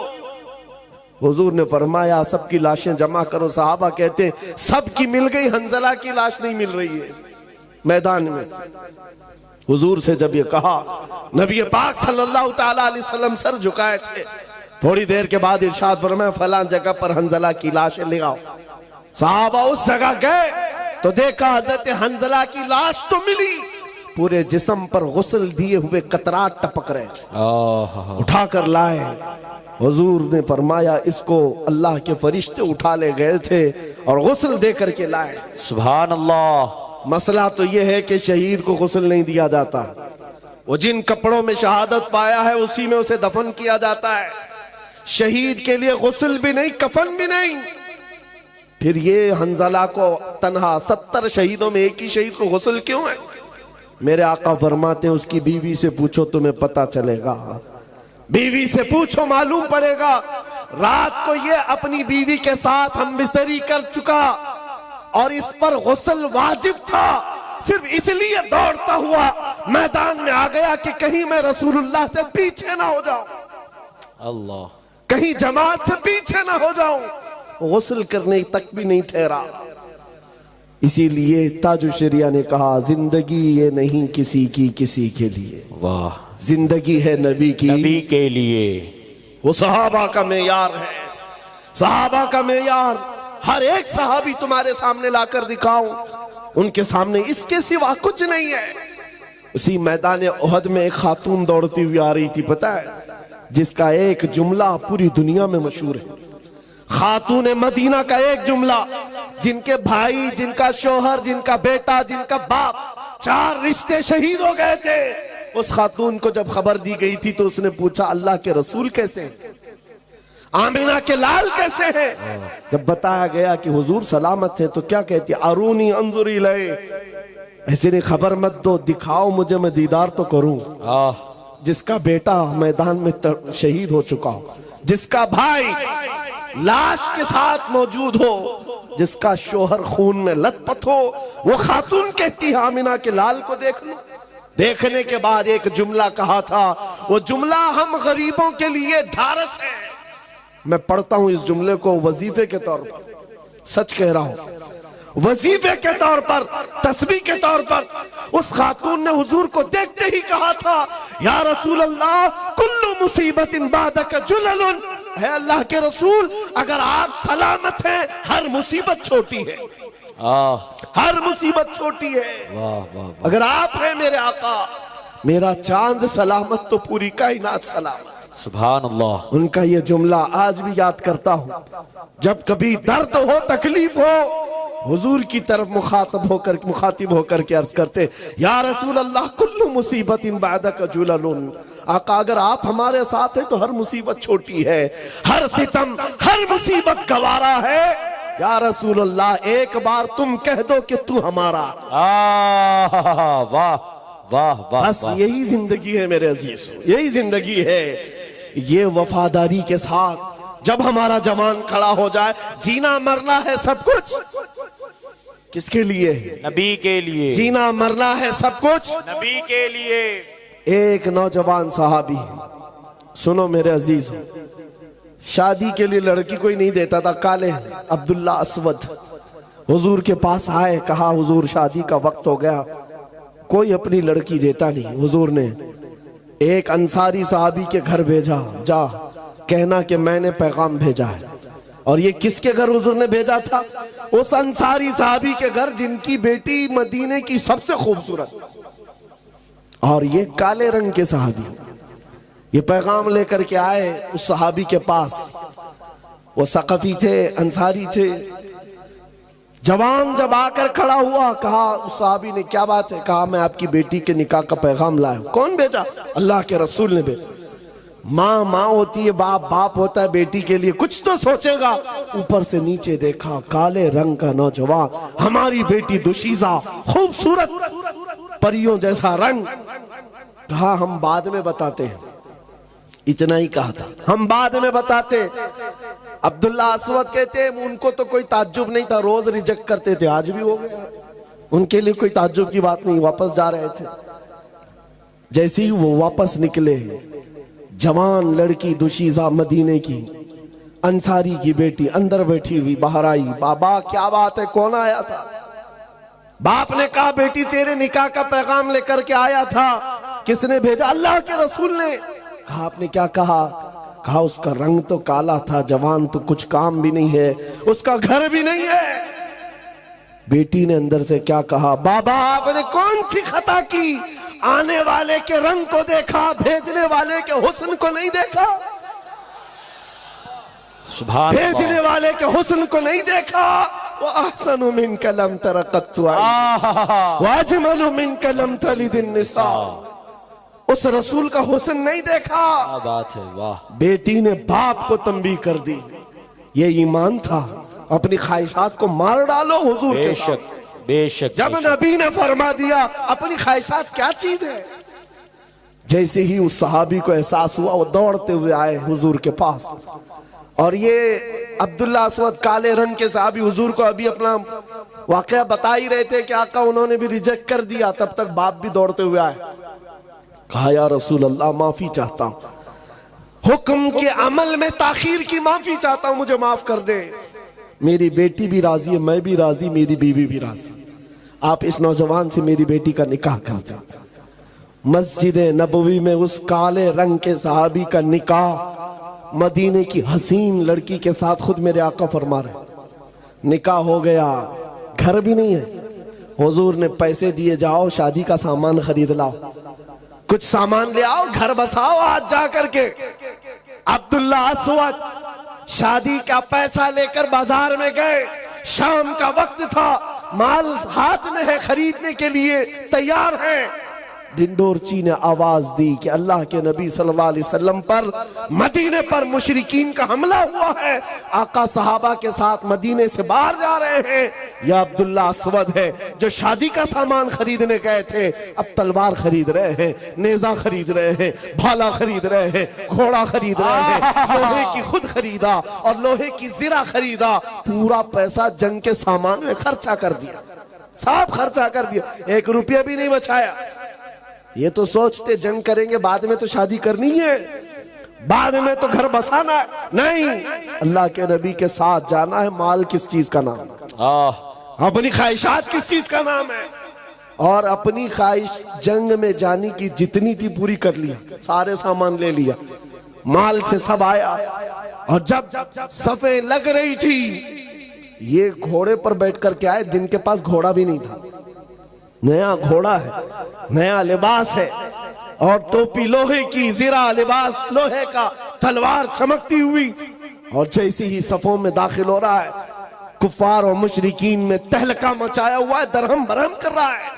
हुजूर ने फरमाया सबकी लाशें जमा करो। सहाबा कहते सबकी मिल गई, हंजला की लाश नहीं मिल रही है मैदान में। हुजूर से जब ये कहा, नबी पाक सल्लल्लाहु ताला अलैहि वसल्लम सर झुकाए थे। थोड़ी देर के बाद इरशाद फरमाया फलां जगह पर हंजला की लाशें ले आओ। सहाबा उस जगह गए तो देखा हजरत हंजला की लाश तो मिली, पूरे जिस्म पर गुस्ल दिए हुए कतरात टपक रहे। उठाकर लाए। हुजूर ने फरमाया इसको अल्लाह के फरिश्ते उठा ले गए थे और गुस्ल दे करके लाए। सुभान अल्लाह। मसला तो यह है कि शहीद को गुस्ल नहीं दिया जाता। वो जिन कपड़ों में शहादत पाया है उसी में उसे दफन किया जाता है। शहीद के लिए गुस्ल भी नहीं, कफन भी नहीं। फिर ये हंजला को तन्हा 70 शहीदों में एक ही शहीद को गुस्ल क्यों है? मेरे आका फरमाते हैं उसकी बीवी से पूछो तुम्हें पता चलेगा। बीवी से पूछो मालूम पड़ेगा। रात को ये अपनी बीवी के साथ हम बिस्तरी कर चुका और इस पर गुस्ल वाजिब था, सिर्फ इसलिए दौड़ता हुआ मैदान में आ गया कि कहीं मैं रसूलुल्लाह से पीछे ना हो जाऊं, अल्लाह, कहीं जमात से पीछे ना हो जाऊं। गुस्ल करने तक भी नहीं ठहरा। इसीलिए ताजुल शरिया ने कहा जिंदगी ये नहीं किसी की किसी के लिए, वाह, जिंदगी है नबी की, नबी के लिए। वो सहाबा का मेयार है, सहाबा का मेयार। हर एक सहाबी तुम्हारे सामने लाकर दिखाऊं, उनके सामने इसके सिवा कुछ नहीं है। उसी मैदान उहद में एक खातून दौड़ती हुई आ रही थी, पता है, जिसका एक जुमला पूरी दुनिया में मशहूर है। खातून मदीना का एक जुमला, जिनके भाई, जिनका शोहर, जिनका बेटा, जिनका बाप, 4 रिश्ते शहीद हो गए थे। उस खातून को जब खबर दी गई थी तो उसने पूछा अल्लाह के रसूल कैसे हैं, आमिना के लाल कैसे हैं? जब बताया गया कि हुजूर सलामत है तो क्या कहती, अरूनी अंजुरी लए, ऐसे नहीं खबर मत दो, दिखाओ मुझे, मैं दीदार तो करूं। जिसका बेटा मैदान में शहीद हो चुका हो, जिसका भाई लाश के साथ मौजूद हो, जिसका शोहर खून में लथपथ हो, वो खातून कहती है आमिना के लाल को देख लो। देखने के बाद एक जुमला कहा था, वो जुमला हम गरीबों के लिए ढारस है। मैं पढ़ता हूं इस जुमले को वजीफे के तौर पर, सच कह रहा हूं, वजीफे के तौर पर, तस्बीह के तौर पर। उस खातून ने हुजूर को देखते ही कहा था, या रसूल अल्लाह कुल्लु मुसीबतिन बादक जुललुन, है अल्लाह के रसूल अगर आप सलामत हैं हर मुसीबत छोटी है, हर मुसीबत छोटी है। वाह वाह, अगर आप हैं मेरे आका, मेरा चांद सलामत तो पूरी कायनात सलामत। सुभान अल्लाह। उनका ये जुमला आज भी याद करता हूं। जब कभी दर्द हो, तकलीफ हो, हुजूर की तरफ मुखातिब होकर के अर्ज करते, या रसूल अल्लाह कुल्लु मुसीबतिन बादक जुललुन, आका अगर आप हमारे साथ हैं तो हर मुसीबत छोटी है, हर सितम, हर मुसीबत गवारा है। या रसूल अल्लाह एक बार तुम कह दो कि तू हमारा। वाह वाह वाह, बस यही जिंदगी है मेरे अजीज, यही जिंदगी है। ये वफादारी के साथ जब हमारा जवान खड़ा हो जाए, जीना मरना है सब कुछ किसके लिए? नबी के लिए। जीना मरना है सब कुछ नबी के लिए। एक नौजवान सहाबी, सुनो मेरे अजीज, शादी के लिए लड़की कोई नहीं देता था, काले अब्दुल्ला असवद हुजूर के पास आए, कहा हुजूर शादी का वक्त हो गया, कोई अपनी लड़की देता नहीं। हुजूर ने एक अंसारी सहाबी के घर भेजा, जा कहना कि मैंने पैगाम भेजा है। और ये किसके घर हुजूर ने भेजा था? उस अंसारी सहाबी के घर जिनकी बेटी मदीने की सबसे खूबसूरत, और ये काले रंग के सहाबी। ये पैगाम लेकर के आए उस सहाबी के पास, वो सकफी थे, अंसारी थे। जवान जब आकर खड़ा हुआ, कहा उस साहबी ने, क्या बात है? कहा मैं आपकी बेटी के निकाह का पैगाम लाया। कौन भेजा? अल्लाह के रसूल ने भेजा। माँ माँ होती है, बाप बाप होता है, बेटी के लिए कुछ तो सोचेगा। ऊपर से नीचे देखा, काले रंग का नौजवान, हमारी बेटी दुशीजा, खूबसूरत परियों जैसा रंग। कहा हम बाद में बताते हैं। इतना ही कहा था, हम बाद में बताते। अब्दुल्ला असवद कहते हैं उनको तो कोई ताज्जुब नहीं था, रोज रिजेक्ट करते थे, आज भी हो गया। उनके लिए कोई ताज्जुब की बात नहीं। वापस जा रहे थे, जैसे ही वो वापस निकले, जवान लड़की दुशीजा मदीने की, अंसारी की बेटी अंदर बैठी हुई बाहर आई। बाबा क्या बात है, कौन आया था? बाप ने कहा बेटी तेरे निकाह का पैगाम लेकर के आया था। किसने भेजा? अल्लाह के रसूल ने। कहा आपने क्या कहा? कहा उसका रंग तो काला था, जवान तो कुछ काम भी नहीं है, उसका घर भी नहीं है। बेटी ने अंदर से क्या कहा? बाबा आपने कौन सी खता की? आने वाले के रंग को देखा, भेजने वाले के हुस्न को नहीं देखा। सुभान अल्लाह। भेजने वाले के हुस्न को नहीं देखा। वो अहसनु मिन कलम तरक़त्तु व अजमलु मिन कलम तलिदिन निसा। उस रसूल का हुस्न नहीं देखा। क्या बात है, वाह। बेटी ने बाप को तंबीह कर दी। ये ईमान था, अपनी ख्वाहिशात को मार डालो हुजूर के साथ। बेशक बेशक। जब नबी ने फरमा दिया अपनी ख्वाहिशात क्या चीज है, जैसे ही उस सहाबी को एहसास हुआ, वो दौड़ते हुए आए हुजूर के पास। और ये अब्दुल्ला असवद काले रंग के सहाबी हुजूर को अभी अपना वाकया बता ही रहे थे कि आका उन्होंने भी रिजेक्ट कर दिया। तब तक बाप भी दौड़ते हुए आए। कहा या रसूल अल्लाह माफी चाहता हूं, हुक्म के अमल में ताखीर की माफी चाहता हूं, मुझे माफ कर दे। मेरी बेटी भी राजी है, मैं भी राजी, मेरी बीवी भी राजी। आप इस नौजवान से मेरी बेटी का निकाह कर दो। मस्जिद नबवी में उस काले रंग के सहाबी का निकाह मदीने की हसीन लड़की के साथ खुद मेरे आका फरमा रहे। निकाह हो गया, घर भी नहीं है। हुजूर ने पैसे दिए, जाओ शादी का सामान खरीद लाओ, कुछ सामान ले आओ, घर बसाओ आज जा करके। अब्दुल्ला असवद शादी का पैसा लेकर बाजार में गए। शाम का वक्त था, माल हाथ में है, खरीदने के लिए तैयार हैं। ढिंडोरची ने आवाज दी कि अल्लाह के नबी सल्लल्लाहु अलैहि वसल्लम पर, मदीने पर मुशरिकीन का हमला हुआ है। आका सहाबा के साथ मदीने से बाहर जा रहे हैं। यह अब्दुल्ला असवद है जो शादी का सामान खरीदने गए थे, अब तलवार खरीद रहे हैं, नेजा खरीद रहे हैं, भाला खरीद रहे हैं, घोड़ा खरीद रहे हैं, लोहे की खुद खरीदा और लोहे की जिरा खरीदा। पूरा पैसा जंग के सामान में खर्चा कर दिया, सब खर्चा कर दिया, 1 रुपया भी नहीं बचाया। ये तो सोचते जंग करेंगे, बाद में तो शादी करनी है, बाद में तो घर बसाना है। नहीं, अल्लाह के नबी के साथ जाना है। माल किस चीज का नाम है? अपनी ख्वाहिशात किस चीज का नाम है? और अपनी ख्वाहिश जंग में जाने की जितनी थी पूरी कर लिया, सारे सामान ले लिया, माल से सब आया। और जब सफे लग रही थी, ये घोड़े पर बैठ कर के आए जिनके पास घोड़ा भी नहीं था। नया घोड़ा है, नया लिबास है, और टोपी लोहे की, जिरा लिबास लोहे का, तलवार चमकती हुई। और जैसे ही सफों में दाखिल हो रहा है, कुफार और मुशरिकीन में तहलका मचाया हुआ है, दरहम बरहम कर रहा है।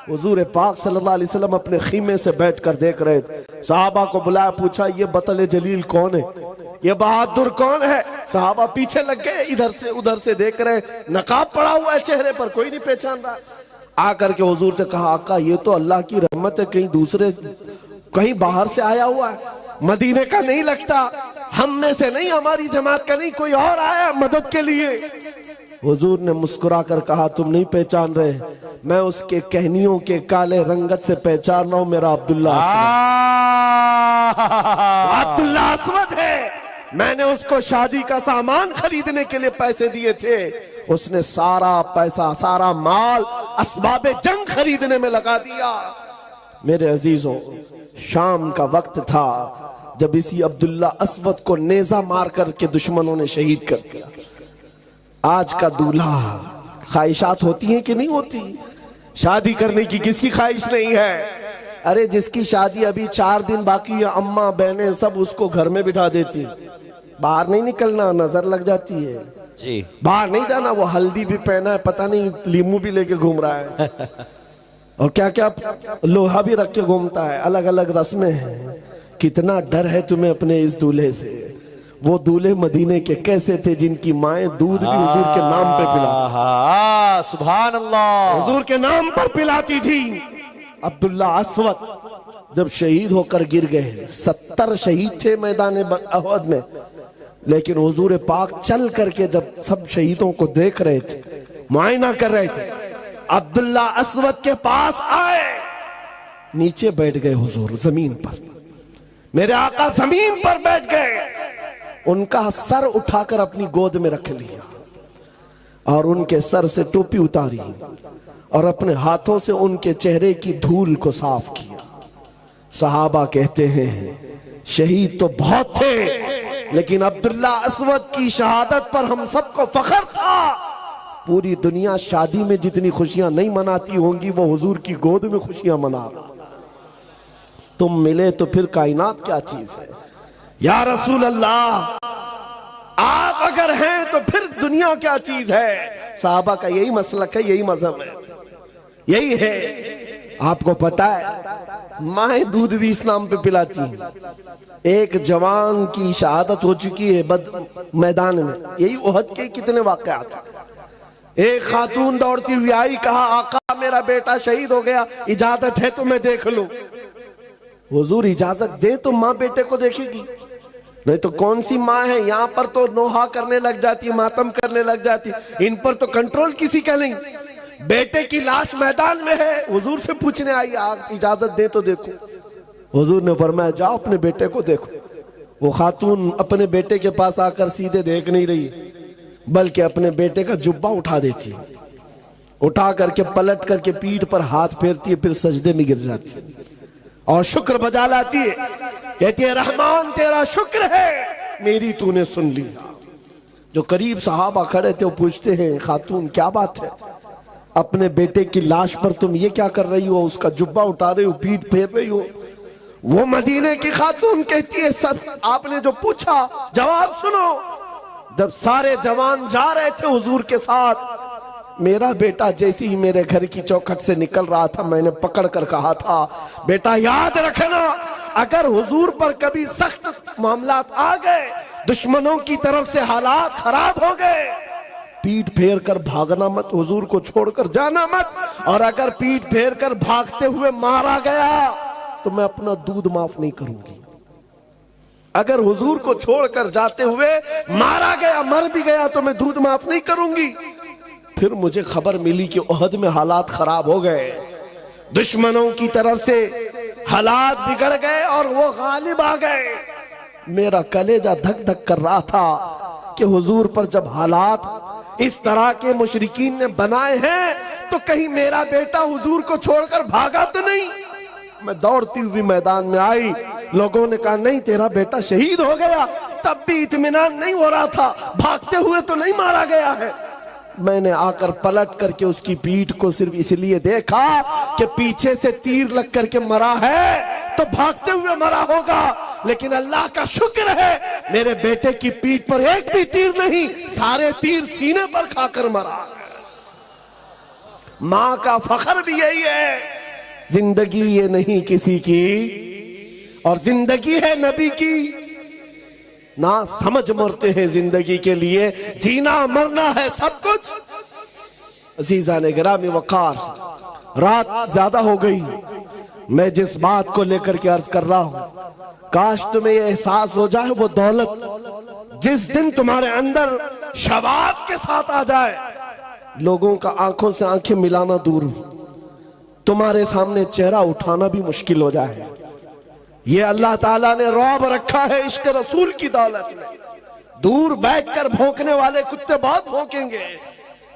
हुजूर पाक सल्लल्लाहु अलैहि वसल्लम अपने खीमे से बैठकर देख रहे थे। सहाबा को बुलाया, पूछा ये बतले जलील कौन है, ये बहादुर कौन है? सहाबा पीछे लग गए, इधर से उधर से देख रहे, नकाब पड़ा हुआ है चेहरे पर, कोई नहीं पहचान रहा। आकर के हुजूर से कहा, आका ये तो अल्लाह की रहमत है, कहीं दूसरे, कहीं बाहर से आया हुआ है, मदीने का नहीं लगता, हम में से नहीं, हमारी जमात का नहीं, कोई और आया मदद के लिए। हुजूर ने मुस्कुरा कर कहा, तुम नहीं पहचान रहे, मैं उसके कहनियों के काले रंगत से पहचान रहा हूं, मेरा अब्दुल्ला अब्दुल्ला असवद है। मैंने उसको शादी का सामान खरीदने के लिए पैसे दिए थे, उसने सारा पैसा, सारा माल असबाबे जंग खरीदने में लगा दिया। मेरे अजीजों, शाम का वक्त था जब इसी अब्दुल्ला असवद को नेजा मार करके दुश्मनों ने शहीद कर दिया। आज का दूल्हा, ख्वाहिशात होती हैं कि नहीं होती? शादी करने की किसकी ख्वाहिश नहीं है? अरे जिसकी शादी अभी 4 दिन बाकी है, अम्मा बहनें सब उसको घर में बिठा देती, बाहर नहीं निकलना, नजर लग जाती है। जी। बाहर नहीं जाना, वो हल्दी भी पहना है, पता नहीं लीमू भी लेके घूम रहा है और क्या क्या लोहा भी रख के घूमता है, अलग अलग रस्में हैं। कितना डर है तुम्हें अपने इस दूल्हे से। वो दूल्हे मदीने के कैसे थे जिनकी माएं दूध भी हुजूर के नाम पे पिलाती, सुभान अल्लाह, हुजूर के नाम पर पिलाती थी। अब्दुल्ला अस्वद जब शहीद होकर गिर गए, 70 शहीद थे मैदान अहद में, लेकिन हुजूर पाक चल करके जब सब शहीदों को देख रहे थे, मुआयना कर रहे थे, अब्दुल्ला अस्वद के पास आए, नीचे बैठ गए हुजूर जमीन पर। मेरे आका जमीन पर बैठ गए, उनका सर उठाकर अपनी गोद में रख लिया और उनके सर से टोपी उतारी और अपने हाथों से उनके चेहरे की धूल को साफ किया। सहाबा कहते हैं शहीद तो बहुत थे, लेकिन अब्दुल्ला अस्वद की शहादत पर हम सबको फख्र था। पूरी दुनिया शादी में जितनी खुशियां नहीं मनाती होंगी, वो हुजूर की गोद में खुशियां मना रहा। तुम मिले तो फिर कायनात क्या चीज है। या रसूल अल्लाह, आप अगर हैं तो फिर दुनिया क्या चीज है। साहबा का यही मसलक है, यही मजहब है, यही है। आपको पता है माए दूध भी इस्लाम पे पिलाती। एक जवान की शहादत हो चुकी है मैदान में, यही ओहद के कितने वाकयात। एक खातून दौड़ती हुई आई, कहा आका मेरा बेटा शहीद हो गया, इजाजत है तो मैं देख लूं। हुजूर इजाजत दे तो माँ बेटे को देखेगी, नहीं तो कौन सी माँ है। यहाँ पर तो नोहा करने लग जाती, मातम करने लग जाती, इन पर तो कंट्रोल किसी का नहीं। बेटे की लाश मैदान में है, हुजूर से पूछने आई, आप इजाजत दे तो देखो। हुजूर ने फरमाया जाओ अपने बेटे को देखो। वो खातून अपने बेटे के पास आकर सीधे देख नहीं रही, बल्कि अपने बेटे का जुब्बा उठा देती, उठा करके पलट करके पीठ पर हाथ फेरती है, फिर सजदे में गिर जाती है और शुक्र बजा लाती है, कहती है रहमान तेरा शुक्र है मेरी तूने सुन लिया। जो करीब सहाबा खड़े थे वो पूछते हैं खातून क्या बात है, अपने बेटे की लाश पर तुम ये क्या कर रही हो, उसका जुब्बा उठा रही हो, पीठ फेर रही हो। वो मदीने की खातून कहती है सर आपने जो पूछा जवाब सुनो। जब सारे जवान जा रहे थे हुजूर के साथ, मेरा बेटा जैसे ही मेरे घर की चौखट से निकल रहा था, मैंने पकड़ कर कहा था बेटा याद रखना, अगर हुजूर पर कभी सख्त मामलात आ गए, दुश्मनों की तरफ से हालात खराब हो गए, पीठ फेर कर भागना मत, हुजूर को छोड़कर जाना मत। और अगर पीठ फेर कर भागते हुए मारा गया तो मैं अपना दूध माफ नहीं करूंगी। अगर हुजूर को छोड़कर जाते हुए मारा गया, मर भी गया, तो मैं दूध माफ नहीं करूंगी। फिर मुझे खबर मिली कि ओहद में हालात खराब हो गए, दुश्मनों की तरफ से हालात बिगड़ गए और वो गालिब आ गए। मेरा कलेजा धक धक कर रहा था कि हुजूर पर जब हालात इस तरह के मुशरिकीन ने बनाए हैं, तो कहीं मेरा बेटा हुजूर को छोड़कर भागा तो नहीं। मैं दौड़ती हुई मैदान में आई, लोगों ने कहा नहीं तेरा बेटा शहीद हो गया, तब भी इत्मीनान नहीं हो रहा था, भागते हुए तो नहीं मारा गया है। मैंने आकर पलट करके उसकी पीठ को सिर्फ इसलिए देखा कि पीछे से तीर लग करके मरा है तो भागते हुए मरा होगा, लेकिन अल्लाह का शुक्र है मेरे बेटे की पीठ पर एक भी तीर नहीं, सारे तीर सीने पर खाकर मरा। मां का फख्र भी यही है, जिंदगी ये नहीं किसी की और जिंदगी है नबी की। ना समझ मरते हैं जिंदगी के लिए, जीना मरना है सब कुछ। अजीजा ने गिरामी वकार, रात ज्यादा हो गई, मैं जिस बात को लेकर के अर्ज कर रहा हूं, काश तुम्हें यह एहसास हो जाए वो दौलत जिस दिन तुम्हारे अंदर शबाब के साथ आ जाए, लोगों का आंखों से आंखें मिलाना दूर, तुम्हारे सामने चेहरा उठाना भी मुश्किल हो जाए। ये अल्लाह ताला ने रौब रखा है इश्क रसूल की दौलत में। दूर बैठकर भौंकने वाले कुत्ते बहुत भौंकेंगे,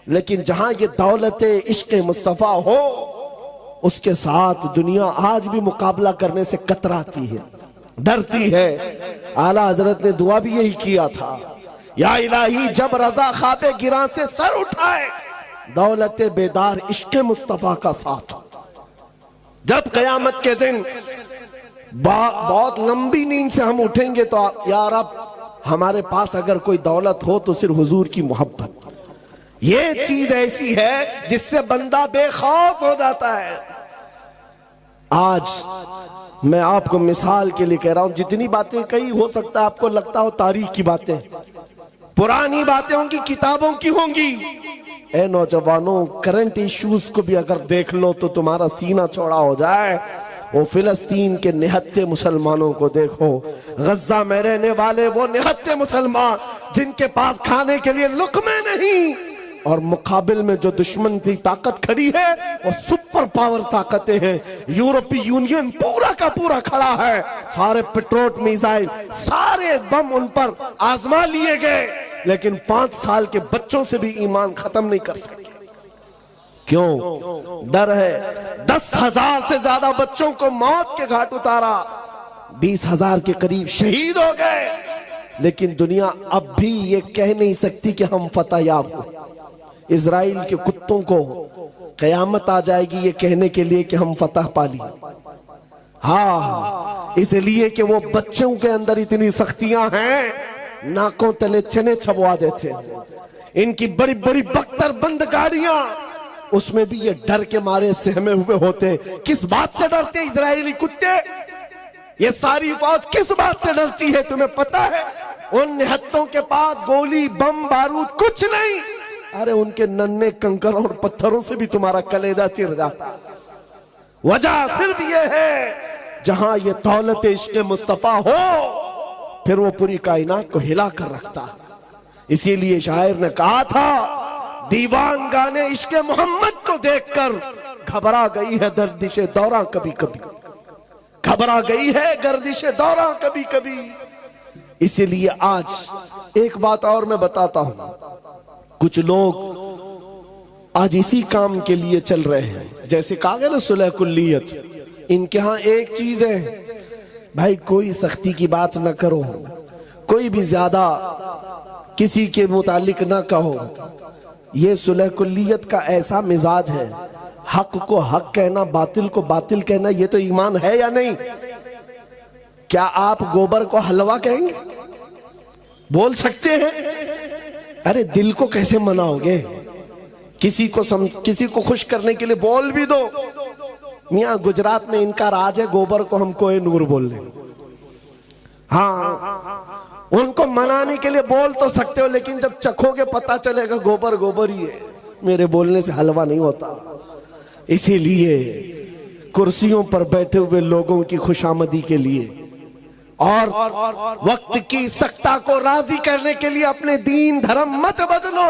लेकिन जहां ये दौलत इश्क मुस्तफा हो, उसके साथ दुनिया आज भी मुकाबला करने से कतराती है, डरती है। आला हजरत ने दुआ भी यही किया था, या इलाही जब रजा ख्वाबे गिरा से सर उठाए, दौलत बेदार इश्क मुस्तफा का साथ। जब कयामत के दिन बहुत लंबी नींद से हम उठेंगे तो या रब हमारे पास अगर कोई दौलत हो तो सिर्फ हुजूर की मोहब्बत। ये चीज ऐसी है जिससे बंदा बेखौफ हो जाता है। आज मैं आपको मिसाल के लिए कह रहा हूं, जितनी बातें कही हो सकता है आपको लगता हो तारीख की बातें, पुरानी बातें होंगी, किताबों की होंगी। ए नौजवानों, करंट इश्यूज को भी अगर देख लो तो तुम्हारा सीना चौड़ा हो जाए। वो फिलिस्तीन के निहत्थे मुसलमानों को देखो, गज्जा में रहने वाले वो निहत्थे मुसलमान जिनके पास खाने के लिए लुक़मे नहीं, और मुकाबिल में जो दुश्मन की ताकत खड़ी है वो सुपर पावर ताकतें हैं। यूरोपीय यूनियन पूरा का पूरा खड़ा है, सारे पेट्रोट मिसाइल, सारे बम उन पर आजमा लिए गए, लेकिन 5 साल के बच्चों से भी ईमान खत्म नहीं कर सके। क्यों? डर है। 10,000 से ज्यादा बच्चों को मौत के घाट उतारा, 20,000 के करीब शहीद हो गए, लेकिन दुनिया अब भी ये कह नहीं सकती कि हम फतह याब हो। इजराइल के कुत्तों को कयामत आ जाएगी ये कहने के लिए कि हम फतह पा ली। हाँ, इसलिए कि वो बच्चों के अंदर इतनी सख्तियां हैं, नाकों तले चने छबवा देते हैं। इनकी बड़ी बड़ी बख्तर बंद गाड़ियां, उसमें भी ये डर के मारे सहमे हुए होते। किस बात से डरते इजरायली कुत्ते? ये सारी फौज किस बात से डरती है तुम्हें पता है? उन निहत्तों के पास गोली बम बारूद कुछ नहीं। अरे उनके नन्हे कंकरों और पत्थरों से भी तुम्हारा कलेजा चिर जाता। वजह सिर्फ ये है, जहां ये दौलत इश्क़ मुस्तफा हो फिर वो पूरी कायनात को हिला कर रखता। इसीलिए शायर ने कहा था, दीवान गाने इश्क़ मोहम्मद को देखकर घबरा गई है गर्दिशे दौरा कभी कभी, घबरा गई है गर्दिशे दौरा कभी कभी। इसीलिए आज एक बात और मैं बताता हूं, कुछ लोग आज इसी काम के लिए चल रहे हैं, जैसे कहा गया ना सुलह कुल्लियत। इनके यहां एक चीज है भाई, कोई सख्ती की बात ना करो, कोई भी ज्यादा किसी के मुतालिक ना कहो। ये सुलह कुल्लियत का ऐसा मिजाज है, हक को हक कहना, बातिल को बातिल कहना, ये तो ईमान है या नहीं? क्या आप गोबर को हलवा कहेंगे? बोल सकते हैं? अरे दिल को कैसे मनाओगे? किसी को खुश करने के लिए बोल भी दो। मियां गुजरात में इनका राज है, गोबर को हम कोहे नूर बोल रहे। हाँ, उनको मनाने के लिए बोल तो सकते हो, लेकिन जब चखोगे पता चलेगा गोबर गोबर ही है। मेरे बोलने से हलवा नहीं होता। इसीलिए कुर्सियों पर बैठे हुए लोगों की खुशामदी के लिए और वक्त की सख्ता को राजी करने के लिए अपने दीन धर्म मत बदलो।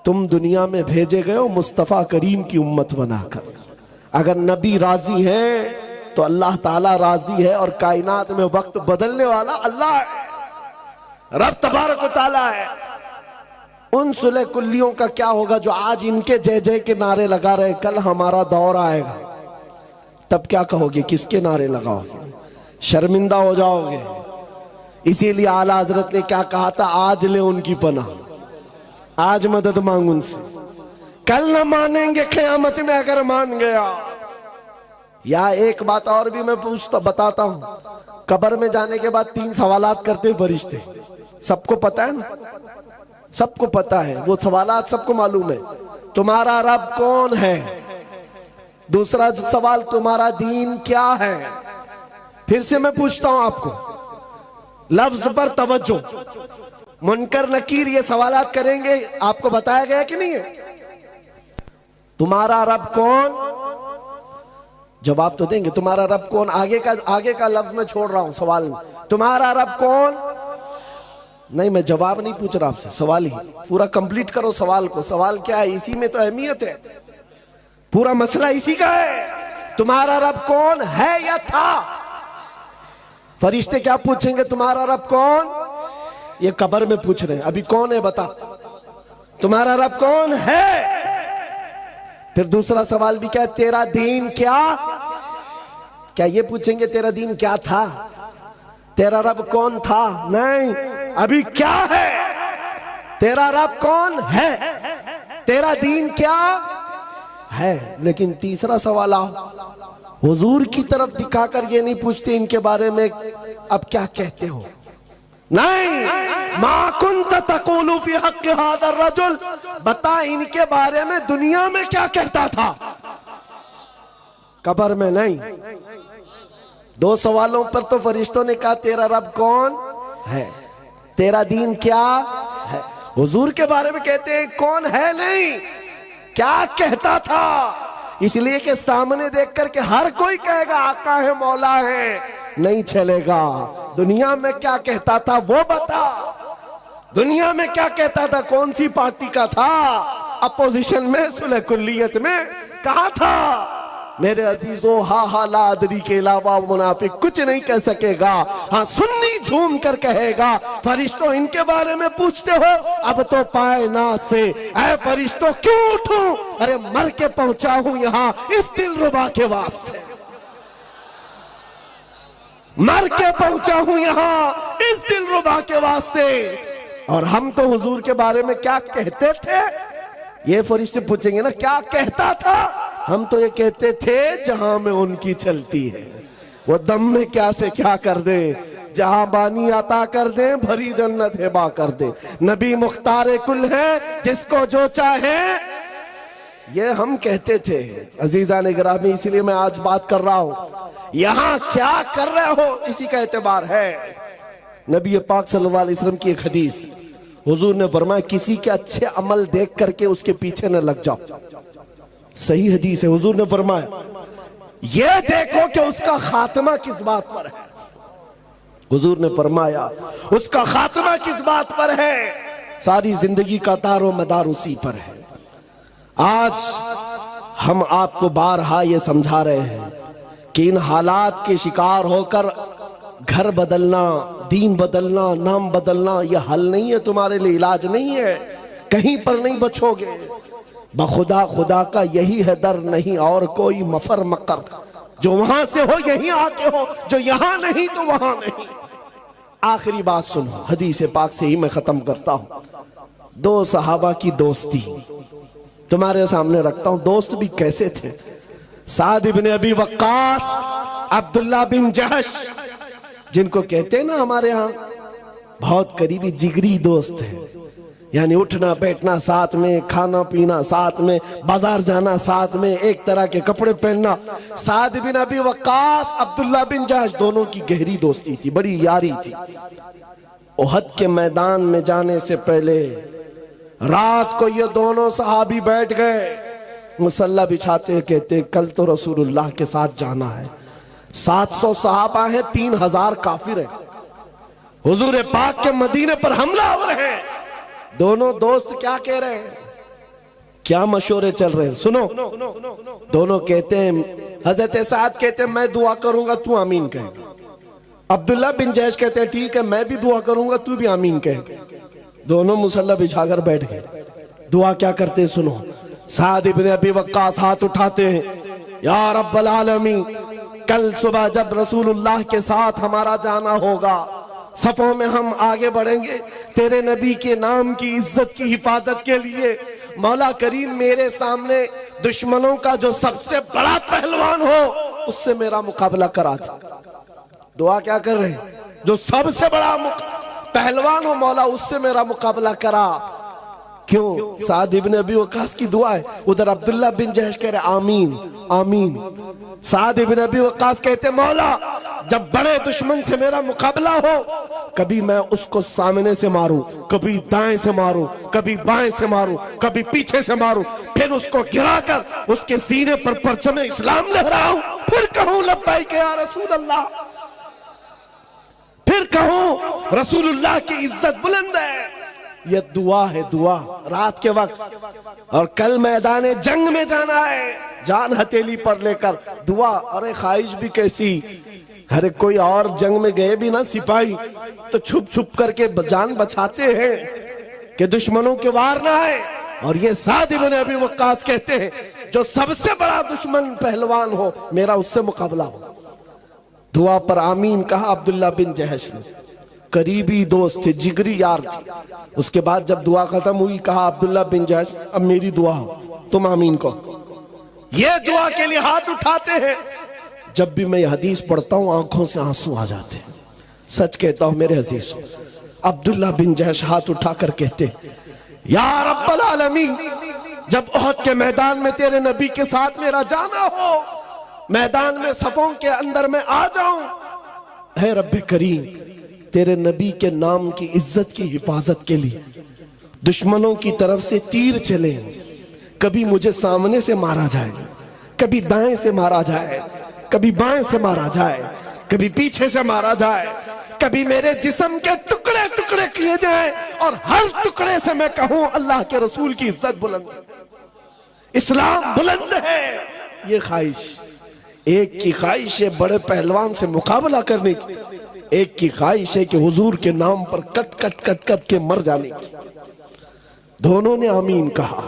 तुम दुनिया में भेजे गए हो मुस्तफा करीम की उम्मत बनाकर। अगर नबी राजी है तो अल्लाह ताला राजी है, और कायनात में वक्त बदलने वाला अल्लाह है, रब तबारक व ताला है। उन सुलह कुल्लियों का क्या होगा जो आज इनके जय जय के नारे लगा रहे? कल हमारा दौर आएगा, तब क्या कहोगे? किसके नारे लगाओगे? शर्मिंदा हो जाओगे। इसीलिए आला हजरत ने क्या कहा था, आज ले उनकी पनाह, आज मदद मांग उनसे, कल न मानेंगे क़यामत में अगर मान गया। या एक बात और भी मैं बताता हूं, कब्र में जाने के बाद 3 सवालात करते फरिश्ते। सबको पता है ना? सबको पता है वो सवालात, सबको मालूम है। तुम्हारा रब कौन है? दूसरा सवाल, तुम्हारा दीन क्या है? फिर से मैं पूछता हूं आपको, लफ्ज पर तवज्जो। मुनकर नकीर ये सवालात करेंगे, आपको बताया गया कि नहीं है? तुम्हारा रब कौन? जवाब तो देंगे, तुम्हारा रब कौन? आगे का लफ्ज मैं छोड़ रहा हूं सवाल में। तुम्हारा रब कौन? नहीं, मैं जवाब नहीं पूछ रहा आपसे, सवाल ही पूरा कंप्लीट करो सवाल को। सवाल क्या है? इसी में तो अहमियत है, पूरा मसला इसी का है। तुम्हारा रब कौन है या था? फरिश्ते क्या पूछेंगे? तुम्हारा रब कौन? ये कब्र में पूछ रहे हैं, अभी कौन है बता। तुम्हारा रब कौन है? फिर दूसरा सवाल भी क्या है? तेरा दीन क्या? क्या ये पूछेंगे तेरा दीन क्या था? तेरा रब कौन था? नहीं, अभी क्या है? तेरा रब कौन है? तेरा दीन क्या है? लेकिन तीसरा सवाल आओ, हुजूर की तरफ दिखाकर ये नहीं पूछते इनके बारे में अब क्या कहते हो। नहीं, मा कुंत तक़ूलु फी हक़्क़ि हाज़ा रजुल, बता इनके बारे में दुनिया में क्या कहता था, कब्र में नहीं। दो सवालों पर तो फरिश्तों ने कहा तेरा रब कौन है, तेरा दीन क्या है। हुजूर के बारे में कहते हैं कौन है, नहीं क्या कहता था। इसलिए कि सामने देख करके हर कोई कहेगा आका है, मौला है, नहीं चलेगा। दुनिया में क्या कहता था वो बता, दुनिया में क्या कहता था, कौन सी पार्टी का था, अपोजिशन में, सुलह कुल्लियत में कहा था। मेरे अजीजों, हा हा ला अदरी के अलावा मुनाफिक कुछ नहीं कह सकेगा। हाँ, सुन्नी झूम कर कहेगा फरिश्तों इनके बारे में पूछते हो, अब तो पाए ना से ऐ फरिश्तों क्यों उठूं, अरे मर के पहुंचा हूं यहां इस दिलरुबा के वास्ते, मर के पहुंचा हूं यहां इस दिलरुबा के वास्ते। और हम तो हुजूर के बारे में क्या कहते थे, ये फरिश्ते पूछेंगे ना क्या कहता था। हम तो ये कहते थे जहां में उनकी चलती है, वो दम में क्या से क्या कर दे, जहां बानी अता कर दे, भरी जन्नत हिबा कर दे। नबी मुख्तार कुल है, जिसको जो चाहे, ये हम कहते थे। अजीजा ने गिरामी, इसीलिए मैं आज बात कर रहा हूं, यहां क्या कर रहे हो इसी का एतबार है। नबी पाक सल्लल्लाहु अलैहि वसल्लम की एक हदीस, हुजूर ने फरमाया किसी के अच्छे अमल देख करके उसके पीछे न लग जाओ। सही हदीस है। हुजूर ने फरमाया ये देखो कि उसका खात्मा किस बात पर है। हुजूर ने फरमाया उसका खात्मा किस बात पर है, सारी जिंदगी का तारो मदार उसी पर है। आज हम आपको बारहा ये समझा रहे हैं कि इन हालात के शिकार होकर घर बदलना, दीन बदलना, नाम बदलना यह हल नहीं है, तुम्हारे लिए इलाज नहीं है, कहीं पर नहीं बचोगे। बखुदा खुदा का यही है दर, नहीं और कोई मफर मकर, जो वहां से हो यहीं आके हो, जो यहां नहीं तो वहां नहीं। आखिरी बात सुनो, हदीस पाक से ही मैं खत्म करता हूं। दो सहाबा की दोस्ती तुम्हारे सामने रखता हूं। दोस्त भी कैसे थे, साद इब्न अबी वक्कास, अब्दुल्ला बिन जहश, जिनको कहते हैं ना हमारे यहां बहुत करीबी जिगरी दोस्त है, यानी उठना बैठना साथ में, खाना पीना साथ में, बाजार जाना साथ में, एक तरह के कपड़े पहनना। साद बिन अबी वक्कास, अब्दुल्ला बिन जहश, दोनों की गहरी दोस्ती थी, बड़ी यारी थी। उहद के मैदान में जाने से पहले रात को ये दोनों सहाबी बैठ गए, मुसल्ला बिछाते, कहते कल तो रसूलुल्लाह के साथ जाना है। 700 सहाबा है, 3000 काफिर है, हुजूर पाक के मदीने पर हमला हो रहे हैं। दोनों दोस्त क्या कह रहे हैं, क्या मशवरे चल रहे हैं, सुनो। दोनों कहते हैं, हजरत साद कहते हैं मैं दुआ करूंगा तू आमीन कह। अब्दुल्ला बिन जहश कहते हैं ठीक है मैं भी दुआ करूंगा तू भी आमीन कह। दोनों मुसल्ला बिछाकर बैठ गए। दुआ क्या करते हैं सुनो। साद इब्न अबी वक्कास हाथ उठाते हैं, या रब्बल आलमीन, कल सुबह जब रसूलुल्लाह के साथ हमारा जाना होगा, सफों में हम आगे बढ़ेंगे तेरे नबी के नाम की इज्जत की हिफाजत के लिए। मौला करीम मेरे सामने दुश्मनों का जो सबसे बड़ा पहलवान हो उससे मेरा मुकाबला करा था। दुआ क्या कर रहे हैं, जो सबसे बड़ा पहलवान हो मौला उससे मेरा मुकाबला करा। क्यों, साद इब्न अबी वक्कास की दुआ है। उधर अब्दुल्ला बिन जहश कह रहे आमीन आमीन। साद इब्न अबी वक्कास कहते मौला जब बड़े दुश्मन से मेरा मुकाबला हो, कभी मैं उसको सामने से मारूं, कभी दाएं से मारूं, कभी बाएं से मारूं, कभी पीछे से मारूं, फिर उसको गिराकर उसके सीने पर परचम इस्लाम लहराऊं, फिर कहूं लब्बैक या रसूल अल्लाह, फिर कहूं रसूलुल्लाह की इज्जत बुलंद है। यह दुआ है, दुआ रात के वक्त। और कल मैदान जंग में जाना है, जान हथेली पर लेकर दुआ। अरे ख्वाहिश भी कैसी, अरे कोई और जंग में गए भी ना सिपाही तो छुप छुप करके जान बचाते हैं कि दुश्मनों के वार ना आए। और ये साद इब्न अबी वक्कास कहते हैं जो सबसे बड़ा दुश्मन पहलवान हो मेरा उससे मुकाबला हो। दुआ पर आमीन कहा अब्दुल्ला बिन जहश ने, करीबी दोस्त थे, जिगरी यार थे। उसके बाद जब दुआ खत्म हुई कहा अब्दुल्ला बिन जहश अब मेरी दुआ हो, तुम आमीन कहो। ये दुआ के लिए हाथ उठाते हैं। जब भी मैं हदीस पढ़ता हूं आंखों से आंसू आ जाते हैं। सच कहता हूं मेरे अजीज, अब्दुल्ला बिन जहश हाथ उठाकर कहते, या रब्बल आलमीन, जब उहद के मैदान में तेरे नबी के साथ मेरा जाना हो, मैदान में सफों के अंदर मैं आ जाऊं, है रब्बे करीम, तेरे नबी के नाम की इज्जत की हिफाजत के लिए दुश्मनों की तरफ से तीर चले, कभी मुझे सामने से मारा जाए, कभी दाएं से मारा जाए, कभी बाएं से मारा जाए, कभी पीछे से मारा जाए, कभी मेरे जिस्म के टुकड़े टुकड़े किए जाए और हर टुकड़े से मैं कहूं अल्लाह के रसूल की इज्जत बुलंद, इस्लाम बुलंद है। ये ख्वाहिश, एक की ख्वाहिश है बड़े पहलवान से मुकाबला करने की, एक की ख्वाहिश है कि हुजूर के नाम पर कट कट कट कट के मर जाने की। दोनों ने आमीन कहा।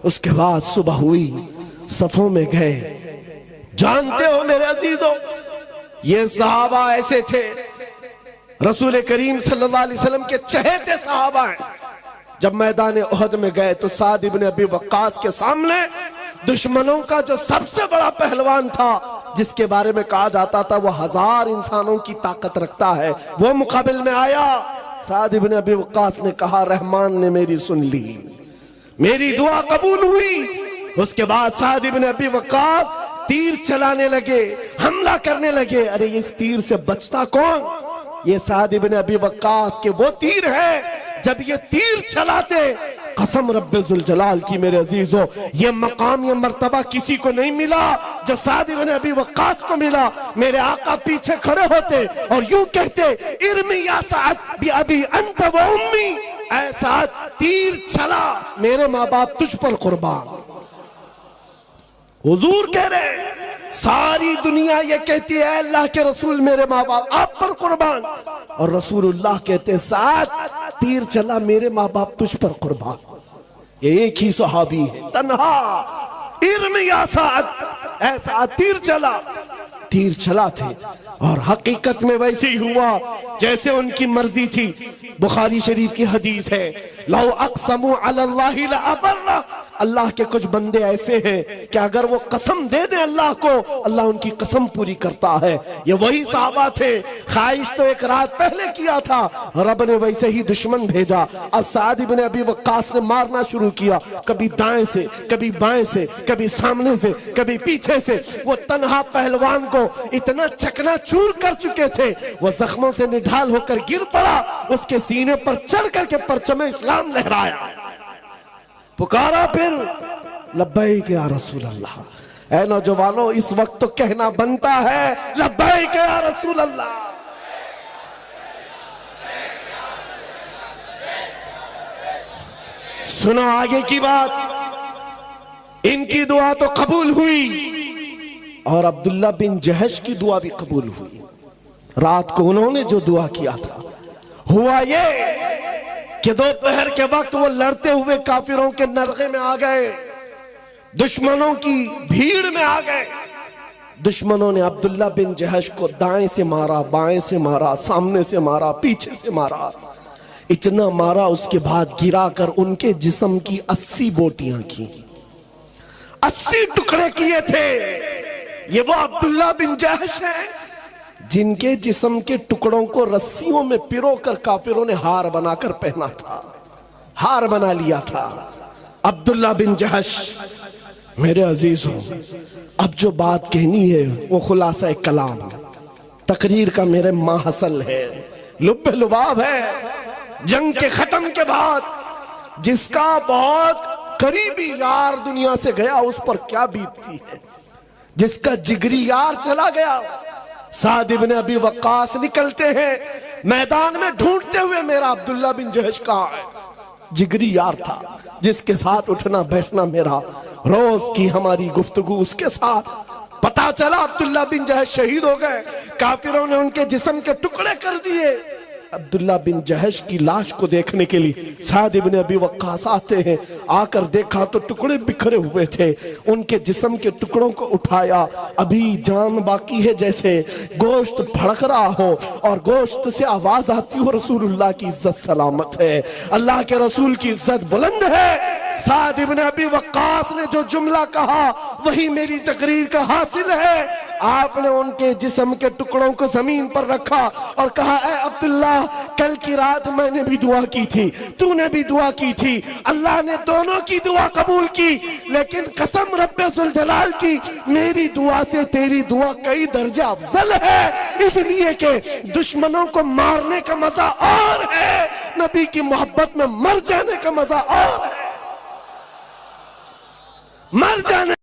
उसके बाद सुबह हुई, सफों में गए। जानते हो मेरे अजीजों, ये सहाबा ऐसे थे, रसूल करीम सल्लल्लाहु अलैहि वसल्लम के चहेते सहाबा हैं। जब मैदान उहद में गए तो साद इब्न अबी वक्कास के सामने दुश्मनों का जो सबसे बड़ा पहलवान था, जिसके बारे में कहा जाता था वो 1000 इंसानों की ताकत रखता है, वो मुकाबिल में आया। साद इब्न अबी वक्कास ने कहा, रहमान ने मेरी सुन ली, मेरी दुआ कबूल हुई। उसके बाद साद इब्न अबी वक्कास तीर चलाने लगे, हमला करने लगे। अरे इस तीर से बचता कौन? ये साद इब्न अबी वक्कास के वो तीर है। जब ये तीर चलाते, कसम रब्बे जुल जलाल की मेरे अजीजों, ये मकाम, ये मर्तबा किसी को नहीं मिला जो साद इब्न अबी वक्कास को मिला। मेरे आका पीछे खड़े होते और यूं कहते, इर्मी या साद बि अबी अंत व उम्मी, ऐ साद तीर चला, मेरे माँ बाप तुझ पर कुर्बान। हुजूर कह रहे, सारी दुनिया ये कहती है अल्लाह के रसूल मेरे माँ बाप आप पर कुर्बान, और रसूलुल्लाह कहते साथ तीर चला, मेरे माँ बाप तुझ पर कुर्बान। ये एक ही सहाबी है, तन्हा, इर्मिया साद, ऐसा तीर चला। तीर चला थे और हकीकत में वैसे ही हुआ जैसे उनकी मर्जी थी। बुखारी शरीफ की हदीस है, लौ अक़समू अलल्लाहि लअबर्रा, अल्लाह के कुछ बंदे ऐसे हैं कि अगर वो कसम दे दे अल्लाह को, अल्लाह उनकी कसम पूरी करता है। ये वही सहाबा थे। ख्वाहिश तो एक रात पहले किया था, रब ने वैसे ही दुश्मन भेजा। अब साद इब्न अबी वक्कास ने मारना शुरू किया, कभी दाएं से, कभी बाएं से, कभी सामने से, कभी पीछे से। वो तन्हा पहलवान को इतना चकनाचूर कर चुके थे, वो जख्मों से निढाल होकर गिर पड़ा, उसके सीने पर चढ़ करके परचम इस्लाम लहराया। पुकारा फिर, लब्बैक या रसूल अल्लाह। ऐ नौजवानों, इस वक्त तो कहना बनता है, लब्बैक या रसूल अल्लाह। सुनो आगे की बात। इनकी दुआ तो कबूल हुई और अब्दुल्ला बिन जहश की दुआ भी कबूल हुई। रात को उन्होंने जो दुआ किया था, हुआ ये कि दोपहर के वक्त वो लड़ते हुए काफिरों के नरगे में आ गए, दुश्मनों की भीड़ में आ गए। दुश्मनों ने अब्दुल्ला बिन जहश को दाएं से मारा, बाएं से मारा, सामने से मारा, पीछे से मारा। इतना मारा, उसके बाद गिराकर उनके जिस्म की 80 बोटियां की, 80 टुकड़े किए थे। ये वो अब्दुल्ला बिन जहश है जिनके जिस्म के टुकड़ों को रस्सियों में पिरोकर काफिरों ने हार बनाकर पहना था, हार बना लिया था। अब्दुल्ला बिन जहश। मेरे अजीजों, अब जो बात कहनी है वो खुलासा कलाम, तकरीर का मेरे माहसल है, लुब्बे लुबाब है। जंग के खत्म के बाद जिसका बहुत करीबी यार दुनिया से गया, उस पर क्या बीतती है। जिसका जिगरी यार चला गया, साद इब्न अबी वक्कास निकलते हैं मैदान में ढूंढते हुए, मेरा अब्दुल्ला बिन जहश कहाँ है। जिगरी यार था, जिसके साथ उठना बैठना मेरा रोज की हमारी गुफ्तगू उसके साथ। पता चला अब्दुल्ला बिन जहश शहीद हो गए, काफिरों ने उनके जिस्म के टुकड़े कर दिए। अब्दुल्ला बिन जहश की लाश को देखने के लिए साद इब्न अबी वक्कास आते हैं। आकर देखा तो टुकड़े बिखरे हुए थे। उनके जिस्म के टुकड़ों को उठाया, अभी जान बाकी है, जैसे गोश्त भड़क रहा हो और गोश्त से आवाज आती हो, रसूलुल्लाह की इज्जत सलामत है, अल्लाह के रसूल की इज्जत बुलंद है। साद इब्न अबी वक्कास ने जो जुमला कहा वही मेरी तकरीर का हासिल है। आपने उनके जिस्म के टुकड़ों को जमीन पर रखा और कहा, ऐ अब्दुल्ला, कल की रात मैंने भी दुआ की थी, तूने भी दुआ की थी, अल्लाह ने दोनों की दुआ कबूल की, लेकिन कसम रब्बे जुल जलाल की, मेरी दुआ से तेरी दुआ कई दर्जा अफजल है, इसलिए कि दुश्मनों को मारने का मजा और है, नबी की मोहब्बत में मर जाने का मजा और है। मर जाने